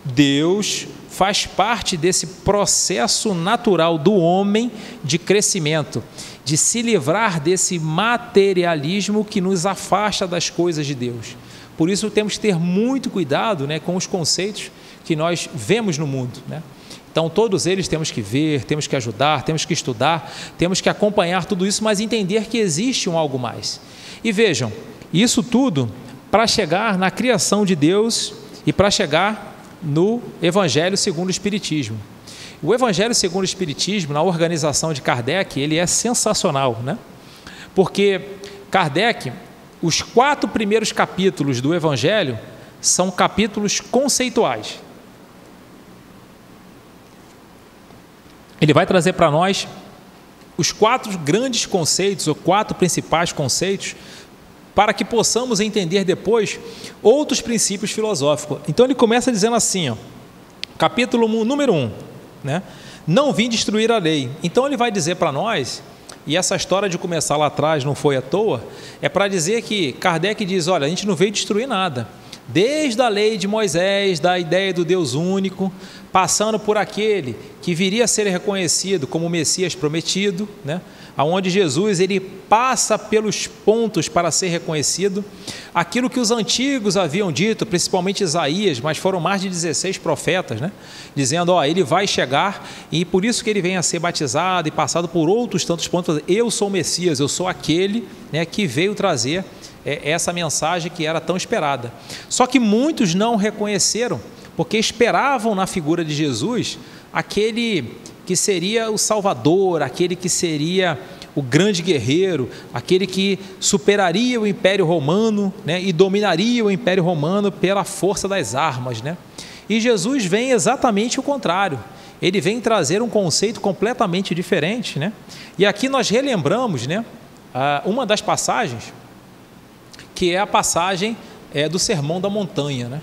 Deus faz parte desse processo natural do homem de crescimento, de se livrar desse materialismo que nos afasta das coisas de Deus. Por isso temos que ter muito cuidado, né, com os conceitos que nós vemos no mundo, né? Então todos eles temos que ver, temos que ajudar, temos que estudar, temos que acompanhar tudo isso, mas entender que existe um algo mais. E vejam, isso tudo para chegar na criação de Deus e para chegar no Evangelho segundo o Espiritismo. O Evangelho segundo o Espiritismo, na organização de Kardec, ele é sensacional, né? Porque Kardec, os 4 primeiros capítulos do Evangelho são capítulos conceituais. Ele vai trazer para nós os 4 grandes conceitos, ou 4 principais conceitos, para que possamos entender depois outros princípios filosóficos. Então ele começa dizendo assim, ó, capítulo número 1, né? Não vim destruir a lei. Então ele vai dizer para nós, e essa história de começar lá atrás não foi à toa, é para dizer que Kardec diz, olha, a gente não veio destruir nada. Desde a lei de Moisés, da ideia do Deus único, passando por aquele que viria a ser reconhecido como o Messias prometido, né? Onde Jesus ele passa pelos pontos para ser reconhecido, aquilo que os antigos haviam dito, principalmente Isaías, mas foram mais de 16 profetas, né? Dizendo, ó, ele vai chegar e por isso que ele vem a ser batizado e passado por outros tantos pontos, eu sou o Messias, eu sou aquele, né, que veio trazer essa mensagem que era tão esperada. Só que muitos não reconheceram, porque esperavam na figura de Jesus aquele que seria o Salvador, aquele que seria o grande guerreiro, aquele que superaria o Império Romano, né, e dominaria o Império Romano pela força das armas, né? E Jesus vem exatamente o contrário. Ele vem trazer um conceito completamente diferente, né? E aqui nós relembramos, né, uma das passagens, que é a passagem do Sermão da Montanha, né?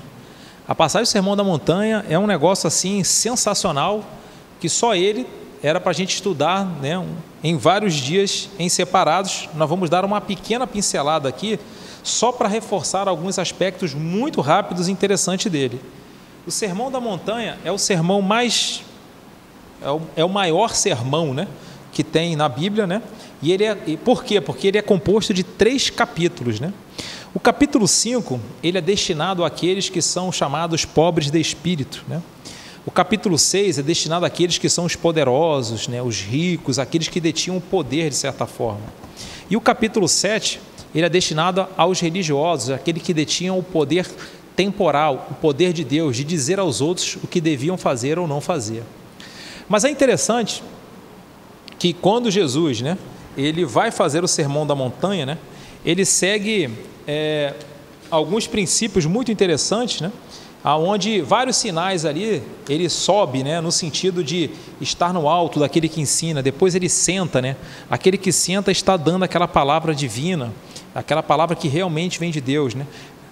A passagem do Sermão da Montanha é um negócio assim sensacional, que só ele era para a gente estudar, né, em vários dias em separados. Nós vamos dar uma pequena pincelada aqui, só para reforçar alguns aspectos muito rápidos e interessantes dele. O Sermão da Montanha é o sermão mais, é o maior sermão, né, que tem na Bíblia, né? E ele por quê? Porque ele é composto de 3 capítulos, né? O capítulo 5, ele é destinado àqueles que são chamados pobres de espírito, né? O capítulo 6 é destinado àqueles que são os poderosos, né, os ricos, aqueles que detinham o poder de certa forma. E o capítulo 7, ele é destinado aos religiosos, aqueles que detinham o poder temporal, o poder de Deus, de dizer aos outros o que deviam fazer ou não fazer. Mas é interessante que quando Jesus, né, ele vai fazer o Sermão da Montanha, né, ele segue alguns princípios muito interessantes, né, onde vários sinais ali, ele sobe, né, no sentido de estar no alto daquele que ensina, depois ele senta, né, aquele que senta está dando aquela palavra divina, aquela palavra que realmente vem de Deus, né.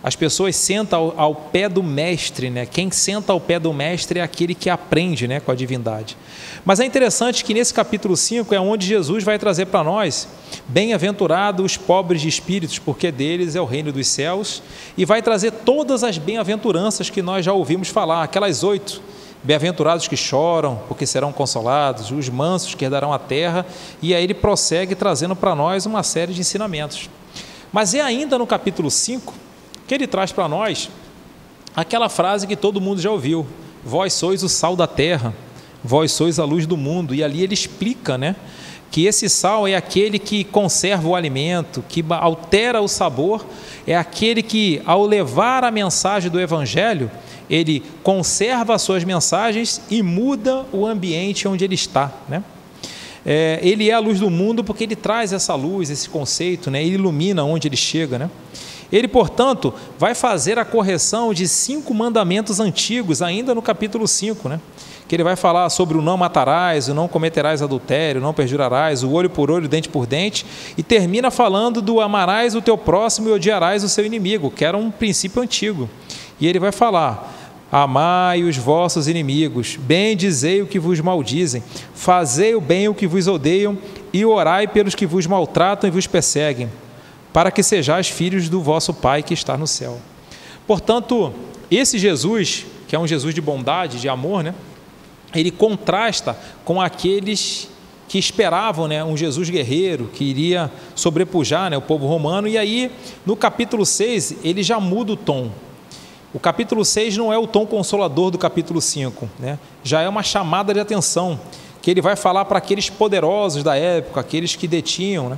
As pessoas sentam ao pé do mestre, né? Quem senta ao pé do mestre é aquele que aprende, né, com a divindade. Mas é interessante que nesse capítulo 5 é onde Jesus vai trazer para nós: bem-aventurados os pobres de espíritos, porque deles é o reino dos céus, e vai trazer todas as bem-aventuranças que nós já ouvimos falar, aquelas 8. Bem-aventurados que choram, porque serão consolados, os mansos que herdarão a terra, e aí ele prossegue trazendo para nós uma série de ensinamentos. Mas é ainda no capítulo 5 que ele traz para nós aquela frase que todo mundo já ouviu: vós sois o sal da terra, vós sois a luz do mundo. E ali ele explica, né, que esse sal é aquele que conserva o alimento, que altera o sabor, é aquele que, ao levar a mensagem do Evangelho, ele conserva as suas mensagens e muda o ambiente onde ele está, né? Ele é a luz do mundo porque ele traz essa luz, esse conceito, né? Ele ilumina onde ele chega, né? Ele, portanto, vai fazer a correção de 5 mandamentos antigos, ainda no capítulo 5, né? Que ele vai falar sobre o não matarás, o não cometerás adultério, o não perjurarás, o olho por olho, o dente por dente, e termina falando do amarás o teu próximo e odiarás o seu inimigo, que era um princípio antigo. E ele vai falar: amai os vossos inimigos, bendizei o que vos maldizem, fazei o bem o que vos odeiam, e orai pelos que vos maltratam e vos perseguem, para que sejais filhos do vosso Pai que está no céu. Portanto, esse Jesus, que é um Jesus de bondade, de amor, né, ele contrasta com aqueles que esperavam, né, um Jesus guerreiro, que iria sobrepujar, né, o povo romano. E aí, no capítulo 6, ele já muda o tom. O capítulo 6 não é o tom consolador do capítulo 5, né? Já é uma chamada de atenção, que ele vai falar para aqueles poderosos da época, aqueles que detinham, né,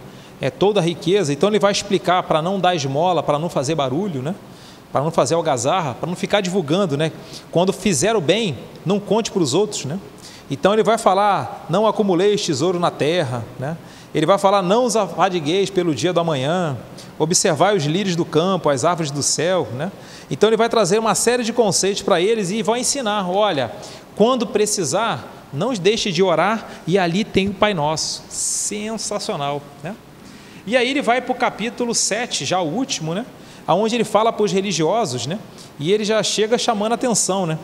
toda a riqueza. Então ele vai explicar para não dar esmola, para não fazer barulho, né? Para não fazer algazarra, para não ficar divulgando, né? Quando fizer o bem, não conte para os outros, né? Então ele vai falar: não acumuleis tesouro na terra, né? Ele vai falar: não os afadigueis pelo dia do amanhã, observai os lírios do campo, as árvores do céu, né? Então ele vai trazer uma série de conceitos para eles e vai ensinar: olha, quando precisar, não deixe de orar, e ali tem o Pai Nosso. Sensacional, né? E aí ele vai para o capítulo 7, já o último, né? Onde ele fala para os religiosos, né? E ele já chega chamando a atenção, né,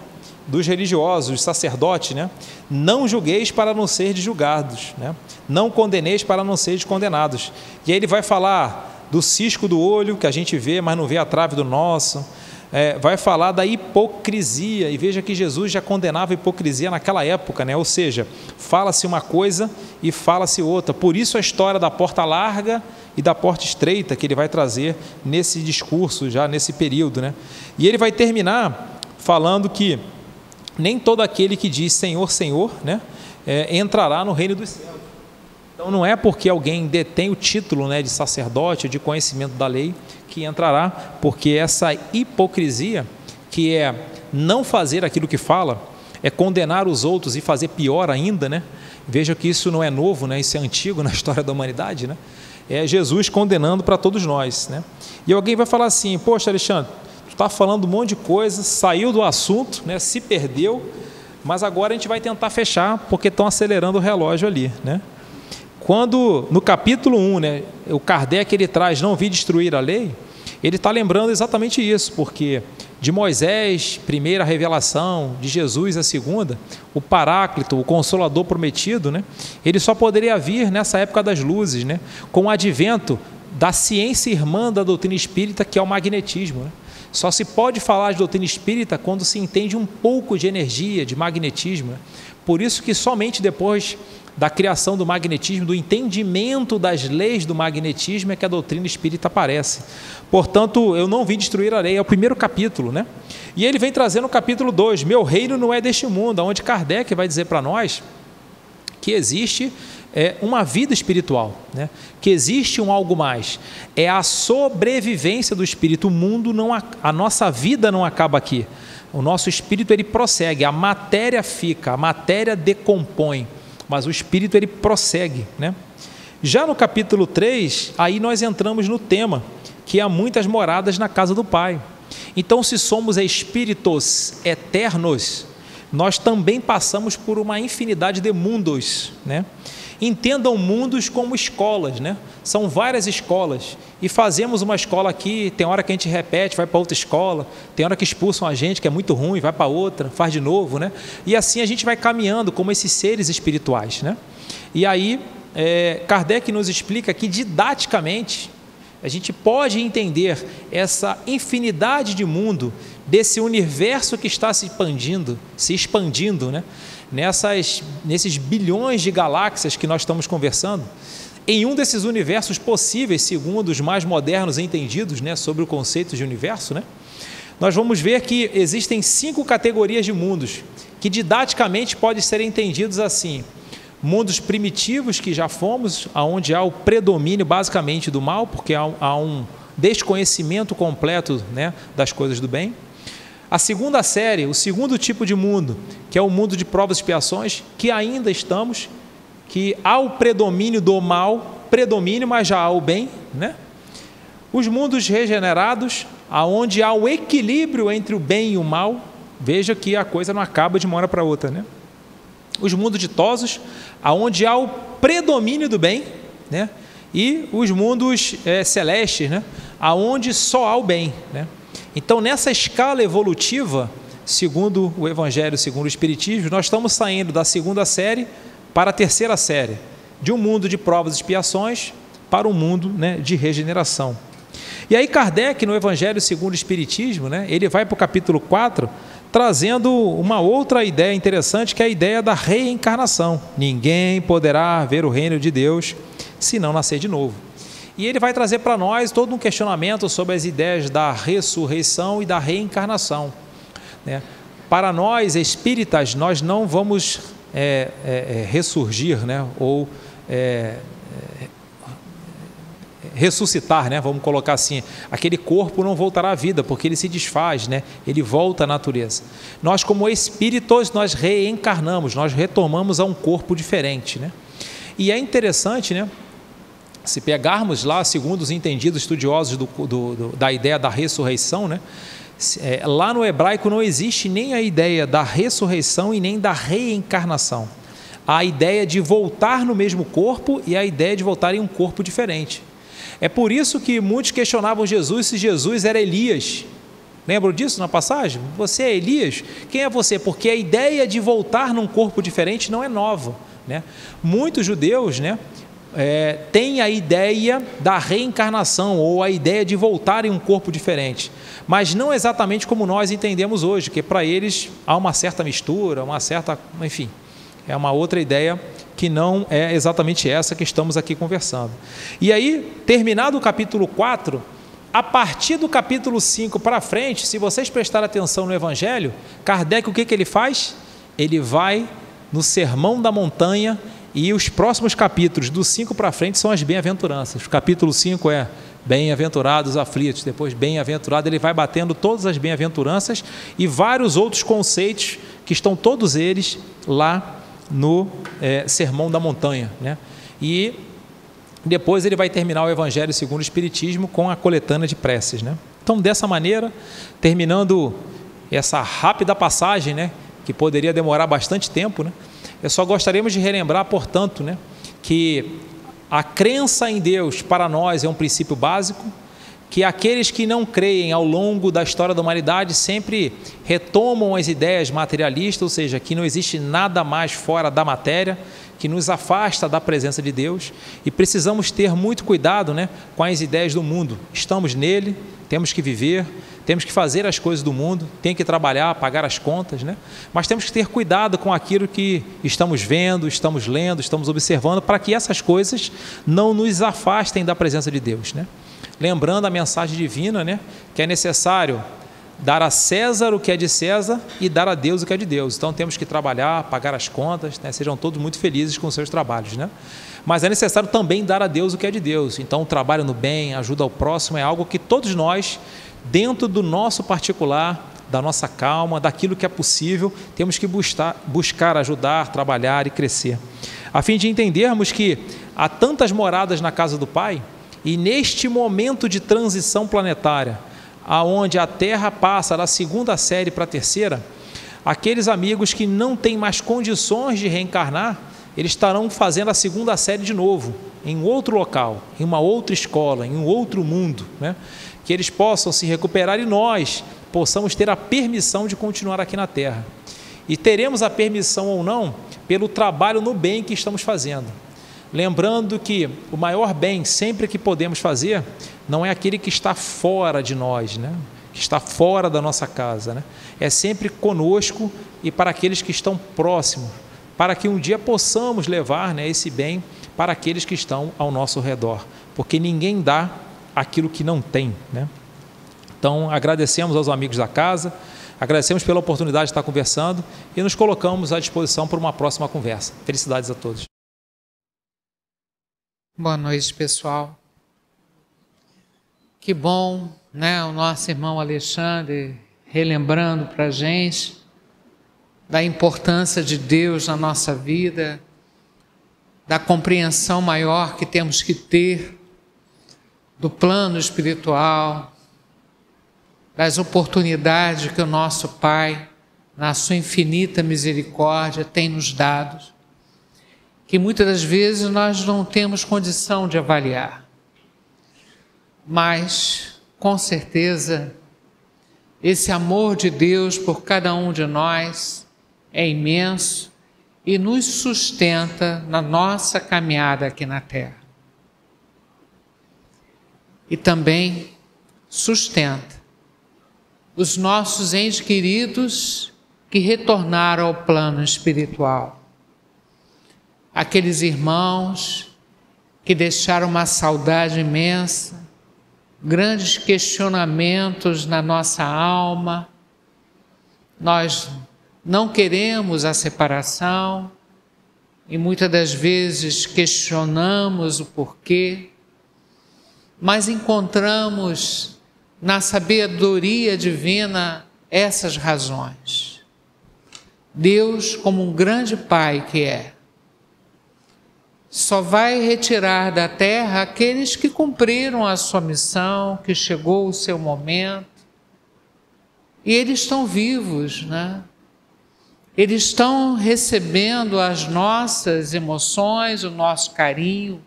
dos religiosos, dos sacerdotes, né? Não julgueis para não seres julgados, né? Não condeneis para não seres condenados. E aí ele vai falar do cisco do olho, que a gente vê, mas não vê a trave do nosso. Vai falar da hipocrisia, e veja que Jesus já condenava a hipocrisia naquela época, né? Ou seja, fala-se uma coisa e fala-se outra. Por isso a história da porta larga e da porta estreita que ele vai trazer nesse discurso, já nesse período, né? E ele vai terminar falando que nem todo aquele que diz Senhor, Senhor, né, entrará no reino dos céus. Então não é porque alguém detém o título, né, de sacerdote, de conhecimento da lei, que entrará, porque essa hipocrisia, que é não fazer aquilo que fala, é condenar os outros e fazer pior ainda, né? Veja que isso não é novo, né? Isso é antigo na história da humanidade, né? É Jesus condenando para todos nós, né? E alguém vai falar assim: poxa, Alexandre, tu está falando um monte de coisa, saiu do assunto, né? Se perdeu, mas agora a gente vai tentar fechar, porque estão acelerando o relógio ali, né? Quando no capítulo 1, né, o Kardec ele traz não vi destruir a lei, ele está lembrando exatamente isso, porque de Moisés, primeira revelação, de Jesus, a segunda, o Paráclito, o Consolador prometido, né, ele só poderia vir nessa época das luzes, né, com o advento da ciência irmã da doutrina espírita, que é o magnetismo, né? Só se pode falar de doutrina espírita quando se entende um pouco de energia, de magnetismo, né? Por isso que somente depois da criação do magnetismo, do entendimento das leis do magnetismo, é que a doutrina espírita aparece. Portanto, eu não vim destruir a lei, é o primeiro capítulo, né? E ele vem trazendo no capítulo 2, meu reino não é deste mundo, onde Kardec vai dizer para nós que existe uma vida espiritual, né? Que existe um algo mais, é a sobrevivência do espírito. O mundo a nossa vida não acaba aqui, o nosso espírito ele prossegue, a matéria fica, a matéria decompõe, mas o espírito ele prossegue, né? Já no capítulo 3, aí nós entramos no tema, que há muitas moradas na casa do Pai. Então, se somos espíritos eternos, nós também passamos por uma infinidade de mundos, né? Entendam mundos como escolas, né? São várias escolas, e fazemos uma escola aqui, tem hora que a gente repete, vai para outra escola, tem hora que expulsam a gente, que é muito ruim, vai para outra, faz de novo, né? E assim a gente vai caminhando como esses seres espirituais, né? E aí, Kardec nos explica que didaticamente a gente pode entender essa infinidade de mundo, desse universo que está se expandindo, né? Nesses bilhões de galáxias que nós estamos conversando, em um desses universos possíveis, segundo os mais modernos entendidos, né, sobre o conceito de universo, né, nós vamos ver que existem 5 categorias de mundos, que didaticamente podem ser entendidos assim: mundos primitivos, que já fomos, onde há o predomínio basicamente do mal, porque há um desconhecimento completo, né, das coisas do bem. A segunda série, o segundo tipo de mundo, que é o mundo de provas e expiações, que ainda estamos, que há o predomínio do mal, mas já há o bem, né? Os mundos regenerados, aonde há o equilíbrio entre o bem e o mal. Veja que a coisa não acaba de uma hora para outra, né? Os mundos ditosos, aonde há o predomínio do bem, né? E os mundos celestes, né? Aonde só há o bem, né? Então, nessa escala evolutiva, segundo o Evangelho, segundo o Espiritismo, nós estamos saindo da segunda série para a terceira série, de um mundo de provas e expiações para um mundo, né, de regeneração. E aí Kardec, no Evangelho segundo o Espiritismo, né, ele vai para o capítulo 4, trazendo uma outra ideia interessante, que é a ideia da reencarnação. Ninguém poderá ver o reino de Deus se não nascer de novo. E ele vai trazer para nós todo um questionamento sobre as ideias da ressurreição e da reencarnação, né? Para nós espíritas, nós não vamos ressurgir, né? Ou ressuscitar, né? Vamos colocar assim, aquele corpo não voltará à vida, porque ele se desfaz, né? Ele volta à natureza. Nós, como espíritos, nós reencarnamos, nós retomamos a um corpo diferente, né? E é interessante, né? Se pegarmos lá, segundo os entendidos estudiosos da ideia da ressurreição, né? Lá no hebraico não existe nem a ideia da ressurreição e nem da reencarnação. Há a ideia de voltar no mesmo corpo e a ideia de voltar em um corpo diferente. É por isso que muitos questionavam Jesus se Jesus era Elias. Lembram disso na passagem? Você é Elias? Quem é você? Porque a ideia de voltar num corpo diferente não é nova, né? Muitos judeus, né, tem a ideia da reencarnação ou a ideia de voltar em um corpo diferente, mas não exatamente como nós entendemos hoje, que para eles há uma certa mistura, enfim, é uma outra ideia que não é exatamente essa que estamos aqui conversando. E aí, terminado o capítulo 4, a partir do capítulo 5 para frente, se vocês prestarem atenção no Evangelho, Kardec, o que ele faz? Ele vai no Sermão da Montanha. E os próximos capítulos, do 5 para frente, são as bem-aventuranças. O capítulo 5 é bem-aventurados os aflitos, depois bem-aventurado, ele vai batendo todas as bem-aventuranças e vários outros conceitos que estão todos eles lá no Sermão da Montanha, né? E depois ele vai terminar o Evangelho segundo o Espiritismo com a coletânea de preces, né? Então, dessa maneira, terminando essa rápida passagem, né, que poderia demorar bastante tempo, né? Só gostaríamos de relembrar, portanto, né, que a crença em Deus para nós é um princípio básico, que aqueles que não creem ao longo da história da humanidade sempre retomam as ideias materialistas, ou seja, que não existe nada mais fora da matéria, que nos afasta da presença de Deus, e precisamos ter muito cuidado, né, com as ideias do mundo. Estamos nele, temos que viver, temos que fazer as coisas do mundo, tem que trabalhar, pagar as contas, né? Mas temos que ter cuidado com aquilo que estamos vendo, estamos lendo, estamos observando, para que essas coisas não nos afastem da presença de Deus, né? Lembrando a mensagem divina, né, que é necessário dar a César o que é de César e dar a Deus o que é de Deus. Então temos que trabalhar, pagar as contas, né? Sejam todos muito felizes com os seus trabalhos, né? Mas é necessário também dar a Deus o que é de Deus. Então o trabalho no bem, ajuda ao próximo, é algo que todos nós, dentro do nosso particular, da nossa calma, daquilo que é possível, temos que buscar ajudar, trabalhar e crescer, a fim de entendermos que há tantas moradas na casa do Pai, e neste momento de transição planetária, aonde a Terra passa da segunda série para a terceira, aqueles amigos que não têm mais condições de reencarnar, eles estarão fazendo a segunda série de novo, em outro local, em uma outra escola, em um outro mundo, né? Que eles possam se recuperar e nós possamos ter a permissão de continuar aqui na Terra. E teremos a permissão ou não pelo trabalho no bem que estamos fazendo. Lembrando que o maior bem sempre que podemos fazer não é aquele que está fora de nós, né? Que está fora da nossa casa, né? É sempre conosco e para aqueles que estão próximos, para que um dia possamos levar, né, esse bem para aqueles que estão ao nosso redor, porque ninguém dá aquilo que não tem, né? Então agradecemos aos amigos da casa, agradecemos pela oportunidade de estar conversando e nos colocamos à disposição para uma próxima conversa. Felicidades a todos. Boa noite, pessoal. Que bom, né, o nosso irmão Alexandre relembrando para a gente da importância de Deus na nossa vida, da compreensão maior que temos que ter do plano espiritual, das oportunidades que o nosso Pai, na sua infinita misericórdia, tem nos dado, que muitas das vezes nós não temos condição de avaliar. Mas, com certeza, esse amor de Deus por cada um de nós é imenso e nos sustenta na nossa caminhada aqui na Terra. E também sustenta os nossos entes queridos que retornaram ao plano espiritual. Aqueles irmãos que deixaram uma saudade imensa, grandes questionamentos na nossa alma. Nós não queremos a separação e muitas das vezes questionamos o porquê, mas encontramos na sabedoria divina essas razões. Deus, como um grande Pai que é, só vai retirar da terra aqueles que cumpriram a sua missão, que chegou o seu momento. E eles estão vivos, né? Eles estão recebendo as nossas emoções, o nosso carinho.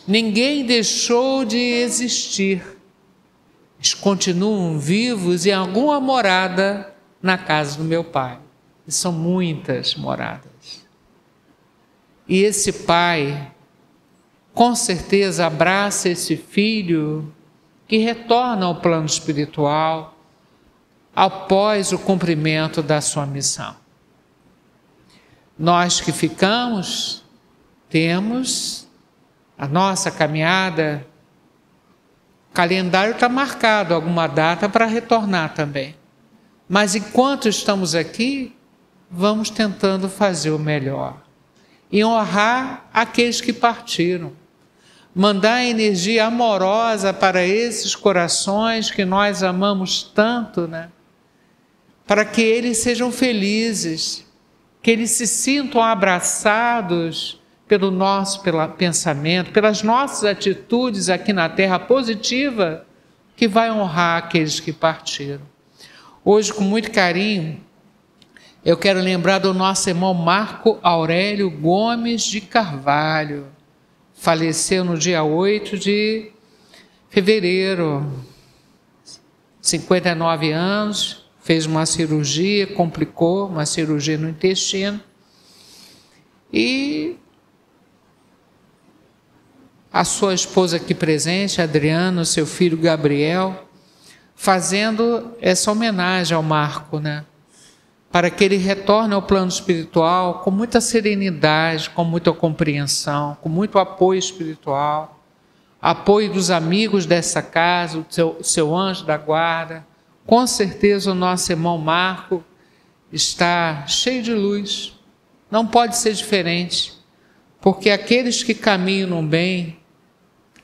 Ninguém deixou de existir. Eles continuam vivos em alguma morada na casa do meu Pai. E são muitas moradas. E esse pai, com certeza, abraça esse filho que retorna ao plano espiritual após o cumprimento da sua missão. Nós que ficamos, temos a nossa caminhada, o calendário está marcado, alguma data para retornar também. Mas enquanto estamos aqui, vamos tentando fazer o melhor. E honrar aqueles que partiram. Mandar energia amorosa para esses corações que nós amamos tanto, né? Para que eles sejam felizes, que eles se sintam abraçados pelo nosso pensamento, pelas nossas atitudes aqui na Terra positiva, que vai honrar aqueles que partiram. Hoje, com muito carinho, eu quero lembrar do nosso irmão Marco Aurélio Gomes de Carvalho. Faleceu no dia 8 de fevereiro, 59 anos, fez uma cirurgia, complicou, uma cirurgia no intestino. E a sua esposa aqui presente, Adriana, o seu filho Gabriel, fazendo essa homenagem ao Marco, né? Para que ele retorne ao plano espiritual com muita serenidade, com muita compreensão, com muito apoio espiritual, apoio dos amigos dessa casa, o seu anjo da guarda. Com certeza o nosso irmão Marco está cheio de luz, não pode ser diferente, porque aqueles que caminham no bem,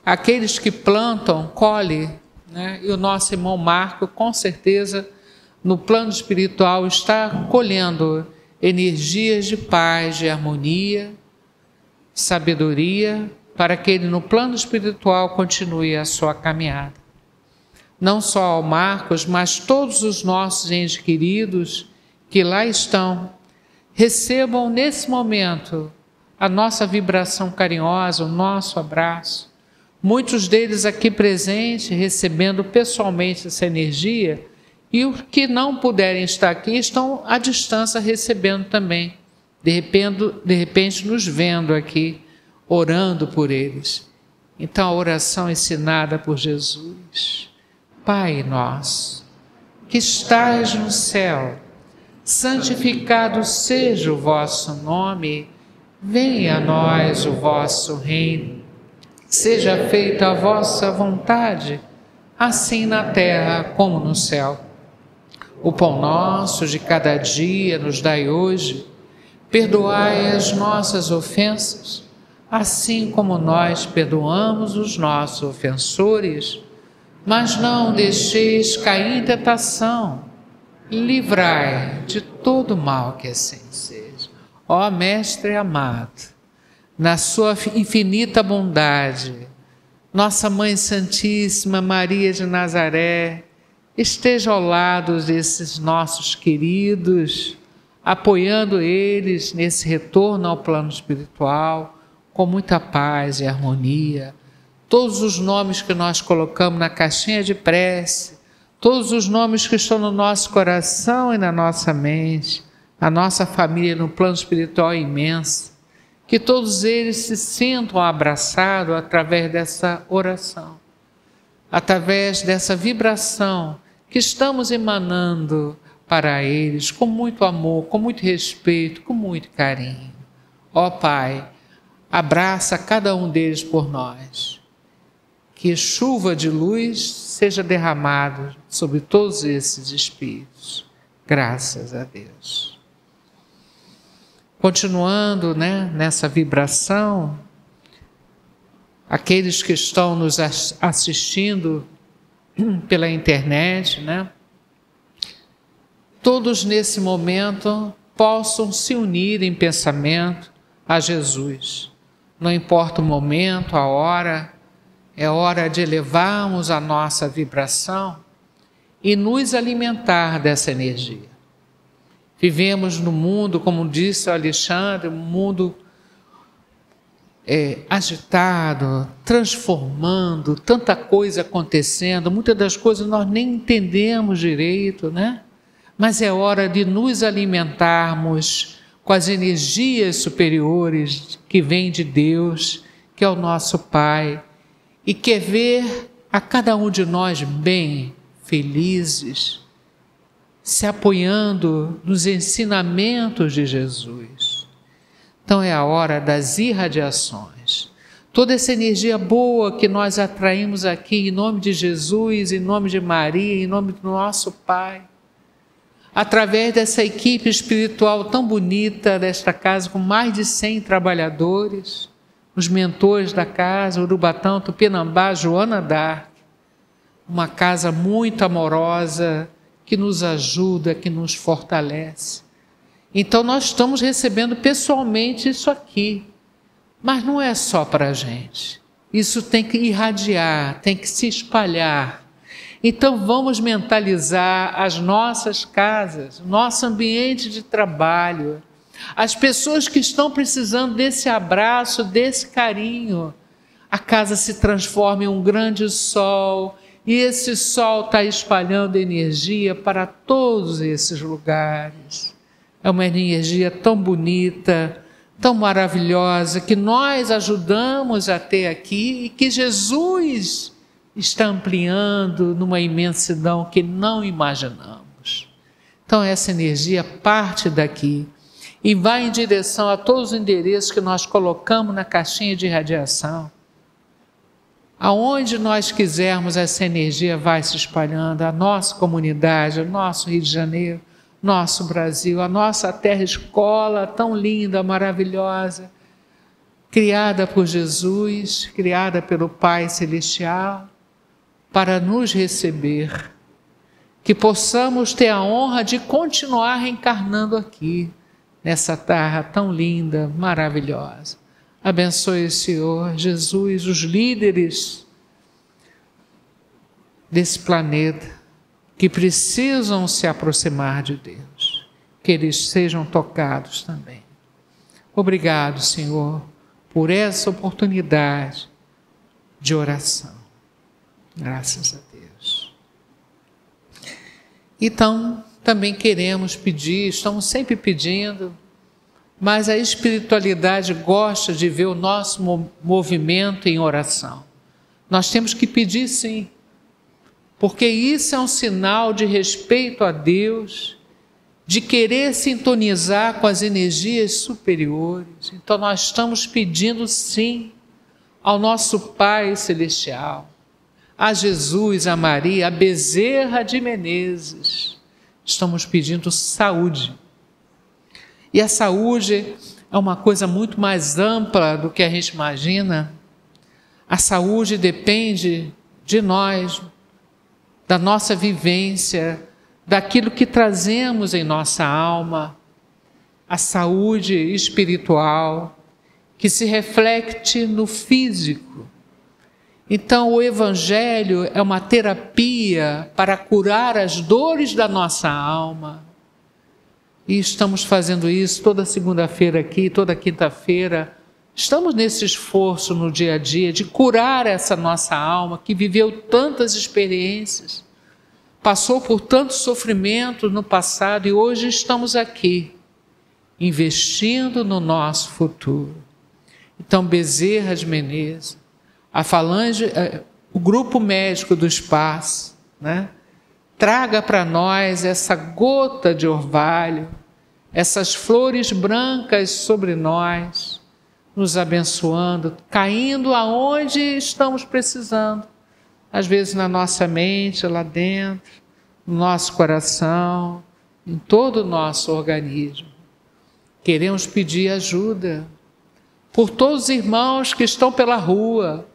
aqueles que plantam, colhem, né? E o nosso irmão Marco, com certeza, no plano espiritual, está colhendo energias de paz, de harmonia, sabedoria, para que ele no plano espiritual continue a sua caminhada. Não só ao Marcos, mas todos os nossos entes queridos que lá estão, recebam nesse momento a nossa vibração carinhosa, o nosso abraço. Muitos deles aqui presentes, recebendo pessoalmente essa energia, e os que não puderem estar aqui estão à distância recebendo também, de repente nos vendo aqui, orando por eles. Então a oração ensinada por Jesus: Pai nosso, que estais no céu, santificado seja o vosso nome, venha a nós o vosso reino, seja feita a vossa vontade, assim na terra como no céu. O pão nosso de cada dia nos dai hoje, perdoai as nossas ofensas, assim como nós perdoamos os nossos ofensores, mas não deixeis cair em tentação, livrai de todo mal, que assim seja. Ó Mestre amado, na sua infinita bondade, nossa Mãe Santíssima Maria de Nazaré, esteja ao lado desses nossos queridos, apoiando eles nesse retorno ao plano espiritual, com muita paz e harmonia. Todos os nomes que nós colocamos na caixinha de prece, todos os nomes que estão no nosso coração e na nossa mente, a nossa família no plano espiritual é imensa, que todos eles se sintam abraçados através dessa oração, através dessa vibração que estamos emanando para eles com muito amor, com muito respeito, com muito carinho. Ó Pai, abraça cada um deles por nós. Que chuva de luz seja derramada sobre todos esses espíritos. Graças a Deus. Continuando, né, nessa vibração, aqueles que estão nos assistindo pela internet, né, todos nesse momento possam se unir em pensamento a Jesus. Não importa o momento, a hora, é hora de elevarmos a nossa vibração e nos alimentar dessa energia. Vivemos no mundo, como disse o Alexandre, um mundo agitado, transformando, tanta coisa acontecendo, muitas das coisas nós nem entendemos direito, né? Mas é hora de nos alimentarmos com as energias superiores que vêm de Deus, que é o nosso Pai, e quer ver a cada um de nós bem, felizes, se apoiando nos ensinamentos de Jesus. Então é a hora das irradiações. Toda essa energia boa que nós atraímos aqui em nome de Jesus, em nome de Maria, em nome do nosso Pai, através dessa equipe espiritual tão bonita desta casa, com mais de 100 trabalhadores, os mentores da casa, Urubatão, Tupinambá, Joana d'Arc, uma casa muito amorosa, que nos ajuda, que nos fortalece. Então nós estamos recebendo pessoalmente isso aqui, mas não é só para a gente. Isso tem que irradiar, tem que se espalhar. Então vamos mentalizar as nossas casas, nosso ambiente de trabalho, as pessoas que estão precisando desse abraço, desse carinho. A casa se transforma em um grande sol, e esse sol está espalhando energia para todos esses lugares. É uma energia tão bonita, tão maravilhosa que nós ajudamos a ter aqui e que Jesus está ampliando numa imensidão que não imaginamos. Então essa energia parte daqui e vai em direção a todos os endereços que nós colocamos na caixinha de radiação. Aonde nós quisermos, essa energia vai se espalhando, a nossa comunidade, o nosso Rio de Janeiro, nosso Brasil, a nossa terra escola tão linda, maravilhosa, criada por Jesus, criada pelo Pai Celestial, para nos receber, que possamos ter a honra de continuar reencarnando aqui, nessa terra tão linda, maravilhosa. Abençoe, Senhor Jesus, os líderes desse planeta que precisam se aproximar de Deus, que eles sejam tocados também. Obrigado, Senhor, por essa oportunidade de oração. Graças a Deus. Então, também queremos pedir, estamos sempre pedindo, mas a espiritualidade gosta de ver o nosso movimento em oração. Nós temos que pedir sim, porque isso é um sinal de respeito a Deus, de querer sintonizar com as energias superiores. Então nós estamos pedindo sim ao nosso Pai Celestial, a Jesus, a Maria, a Bezerra de Menezes. Estamos pedindo saúde. E a saúde é uma coisa muito mais ampla do que a gente imagina. A saúde depende de nós, da nossa vivência, daquilo que trazemos em nossa alma. A saúde espiritual, que se reflete no físico. Então, o Evangelho é uma terapia para curar as dores da nossa alma. E estamos fazendo isso toda segunda-feira aqui, toda quinta-feira. Estamos nesse esforço no dia a dia de curar essa nossa alma que viveu tantas experiências, passou por tanto sofrimento no passado e hoje estamos aqui, investindo no nosso futuro. Então, Bezerra de Menezes, a falange, o grupo médico do espaço, né? Traga para nós essa gota de orvalho, essas flores brancas sobre nós, nos abençoando, caindo aonde estamos precisando. Às vezes na nossa mente, lá dentro, no nosso coração, em todo o nosso organismo. Queremos pedir ajuda por todos os irmãos que estão pela rua,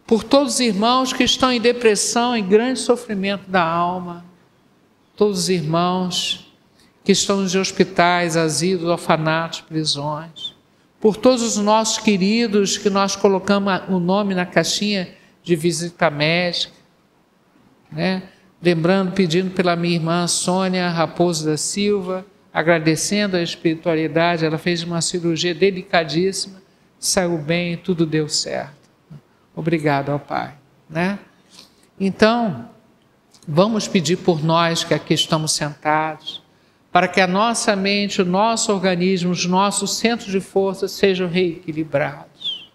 por todos os irmãos que estão em depressão, em grande sofrimento da alma, todos os irmãos que estão nos hospitais, asilos, orfanatos, prisões, por todos os nossos queridos que nós colocamos o nome na caixinha de visita médica, né? Lembrando, pedindo pela minha irmã Sônia Raposo da Silva, agradecendo a espiritualidade, ela fez uma cirurgia delicadíssima, saiu bem, tudo deu certo. Obrigado ao Pai, né? Então, vamos pedir por nós que aqui estamos sentados, para que a nossa mente, o nosso organismo, os nossos centros de força sejam reequilibrados.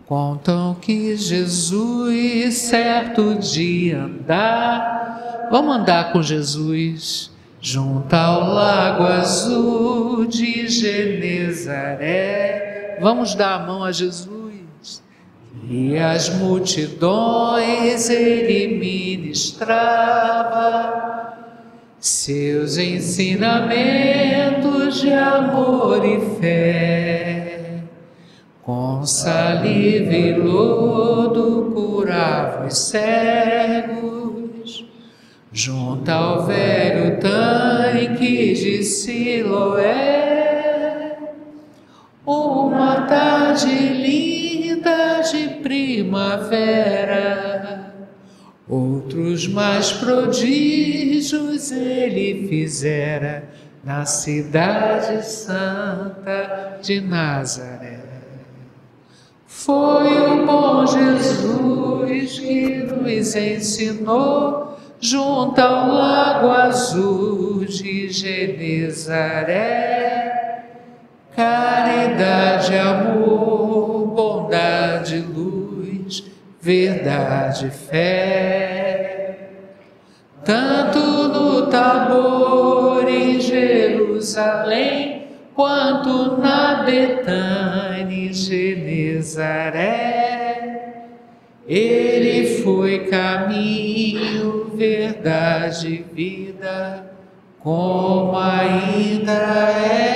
Contam que Jesus certo dia vamos andar com Jesus, junto ao lago azul de Genezaré. Vamos dar a mão a Jesus. E as multidões ele ministrava, seus ensinamentos de amor e fé, com saliva e lodo curava os cegos, junto ao velho tanque de Siloé. Uma tarde linda de primavera, outros mais prodígios ele fizera na cidade santa de Nazaré. Foi o bom Jesus que nos ensinou, junto ao lago azul de Genezaré, caridade, amor, bondade, luz, verdade, fé. Tanto no Tabor, em Jerusalém, quanto na Betânia e Genezaré, ele foi caminho, verdade e vida, como ainda é.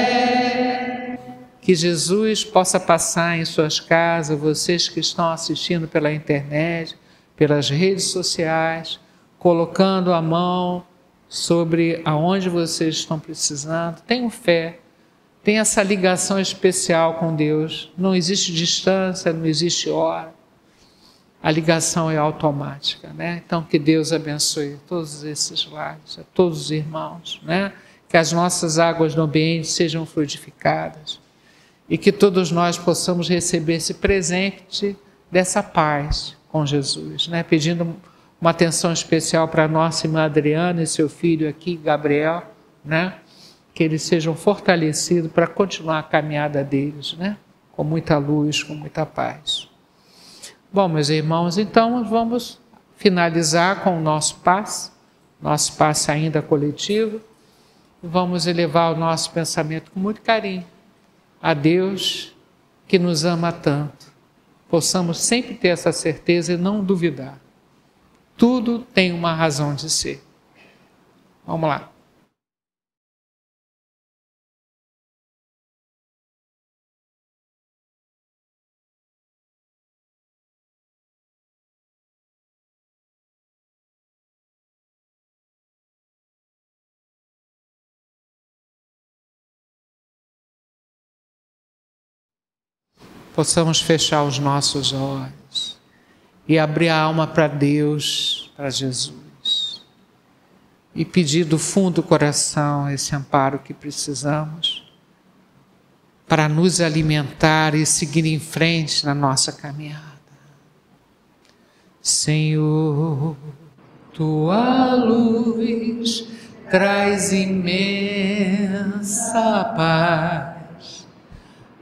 Que Jesus possa passar em suas casas, vocês que estão assistindo pela internet, pelas redes sociais, colocando a mão sobre aonde vocês estão precisando. Tenham fé, tenham essa ligação especial com Deus. Não existe distância, não existe hora. A ligação é automática, né? Então, que Deus abençoe todos esses lares, a todos os irmãos, né? Que as nossas águas no ambiente sejam frutificadas e que todos nós possamos receber esse presente dessa paz com Jesus, né? Pedindo uma atenção especial para a nossa irmã Adriana e seu filho aqui, Gabriel, né? Que eles sejam fortalecidos para continuar a caminhada deles, né? Com muita luz, com muita paz. Bom, meus irmãos, então vamos finalizar com o nosso passe ainda coletivo. Vamos elevar o nosso pensamento com muito carinho a Deus que nos ama tanto. Possamos sempre ter essa certeza e não duvidar. Tudo tem uma razão de ser. Vamos lá. Possamos fechar os nossos olhos e abrir a alma para Deus, para Jesus, e pedir do fundo do coração esse amparo que precisamos para nos alimentar e seguir em frente na nossa caminhada. Senhor, tua luz traz imensa paz.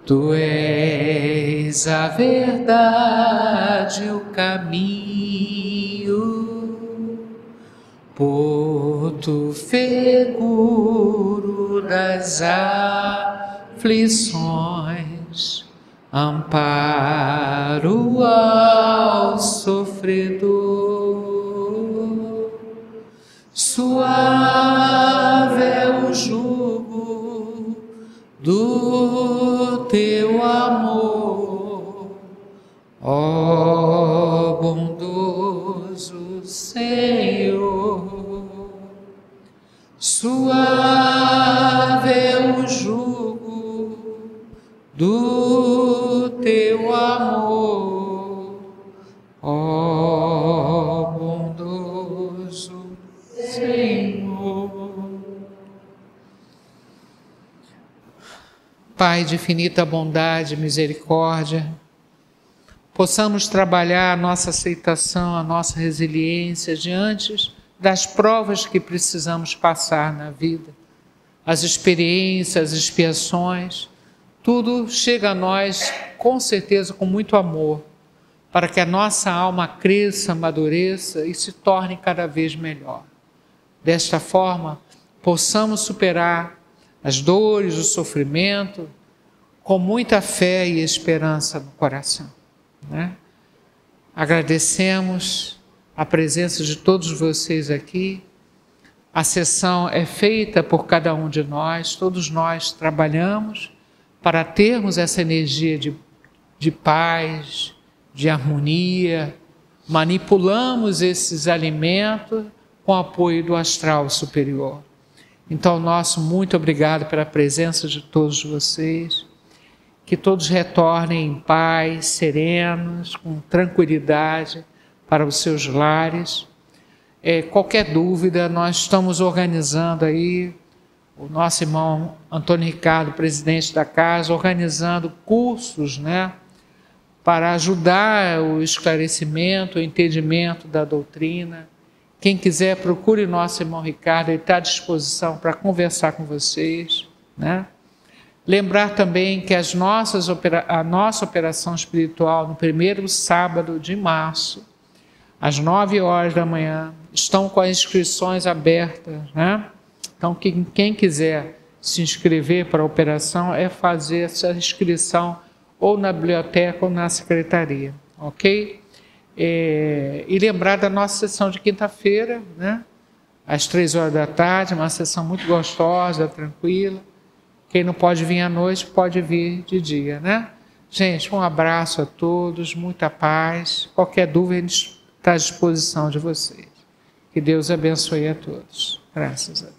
Tu és a verdade, o caminho, porto seguro das aflições, amparo ao sofredor. Suave é o jugo do teu amor, ó bondoso Senhor. Suave é o jugo do teu amor, ó bondoso Senhor. Pai de infinita bondade e misericórdia, possamos trabalhar a nossa aceitação, a nossa resiliência diante das provas que precisamos passar na vida. As experiências, as expiações, tudo chega a nós com certeza com muito amor, para que a nossa alma cresça, amadureça e se torne cada vez melhor. Desta forma, possamos superar as dores, o sofrimento, com muita fé e esperança no coração, né? Agradecemos a presença de todos vocês aqui. A sessão é feita por cada um de nós, todos nós trabalhamos para termos essa energia de paz, de harmonia, manipulamos esses alimentos com o apoio do astral superior. Então, nosso muito obrigado pela presença de todos vocês, que todos retornem em paz, serenos, com tranquilidade para os seus lares. Qualquer dúvida, nós estamos organizando aí, o nosso irmão Antônio Ricardo, presidente da casa, organizando cursos, né, para ajudar o esclarecimento, o entendimento da doutrina. Quem quiser, procure o nosso irmão Ricardo, ele está à disposição para conversar com vocês, né? Lembrar também que a nossa operação espiritual no primeiro sábado de março, às 9 horas da manhã, estão com as inscrições abertas, né? Então, quem quiser se inscrever para a operação é fazer essa inscrição ou na biblioteca ou na secretaria, ok? E lembrar da nossa sessão de quinta-feira, né? Às 3 horas da tarde, uma sessão muito gostosa, tranquila. Quem não pode vir à noite, pode vir de dia, né? Gente, um abraço a todos, muita paz. Qualquer dúvida, a gente está à disposição de vocês. Que Deus abençoe a todos. Graças a Deus.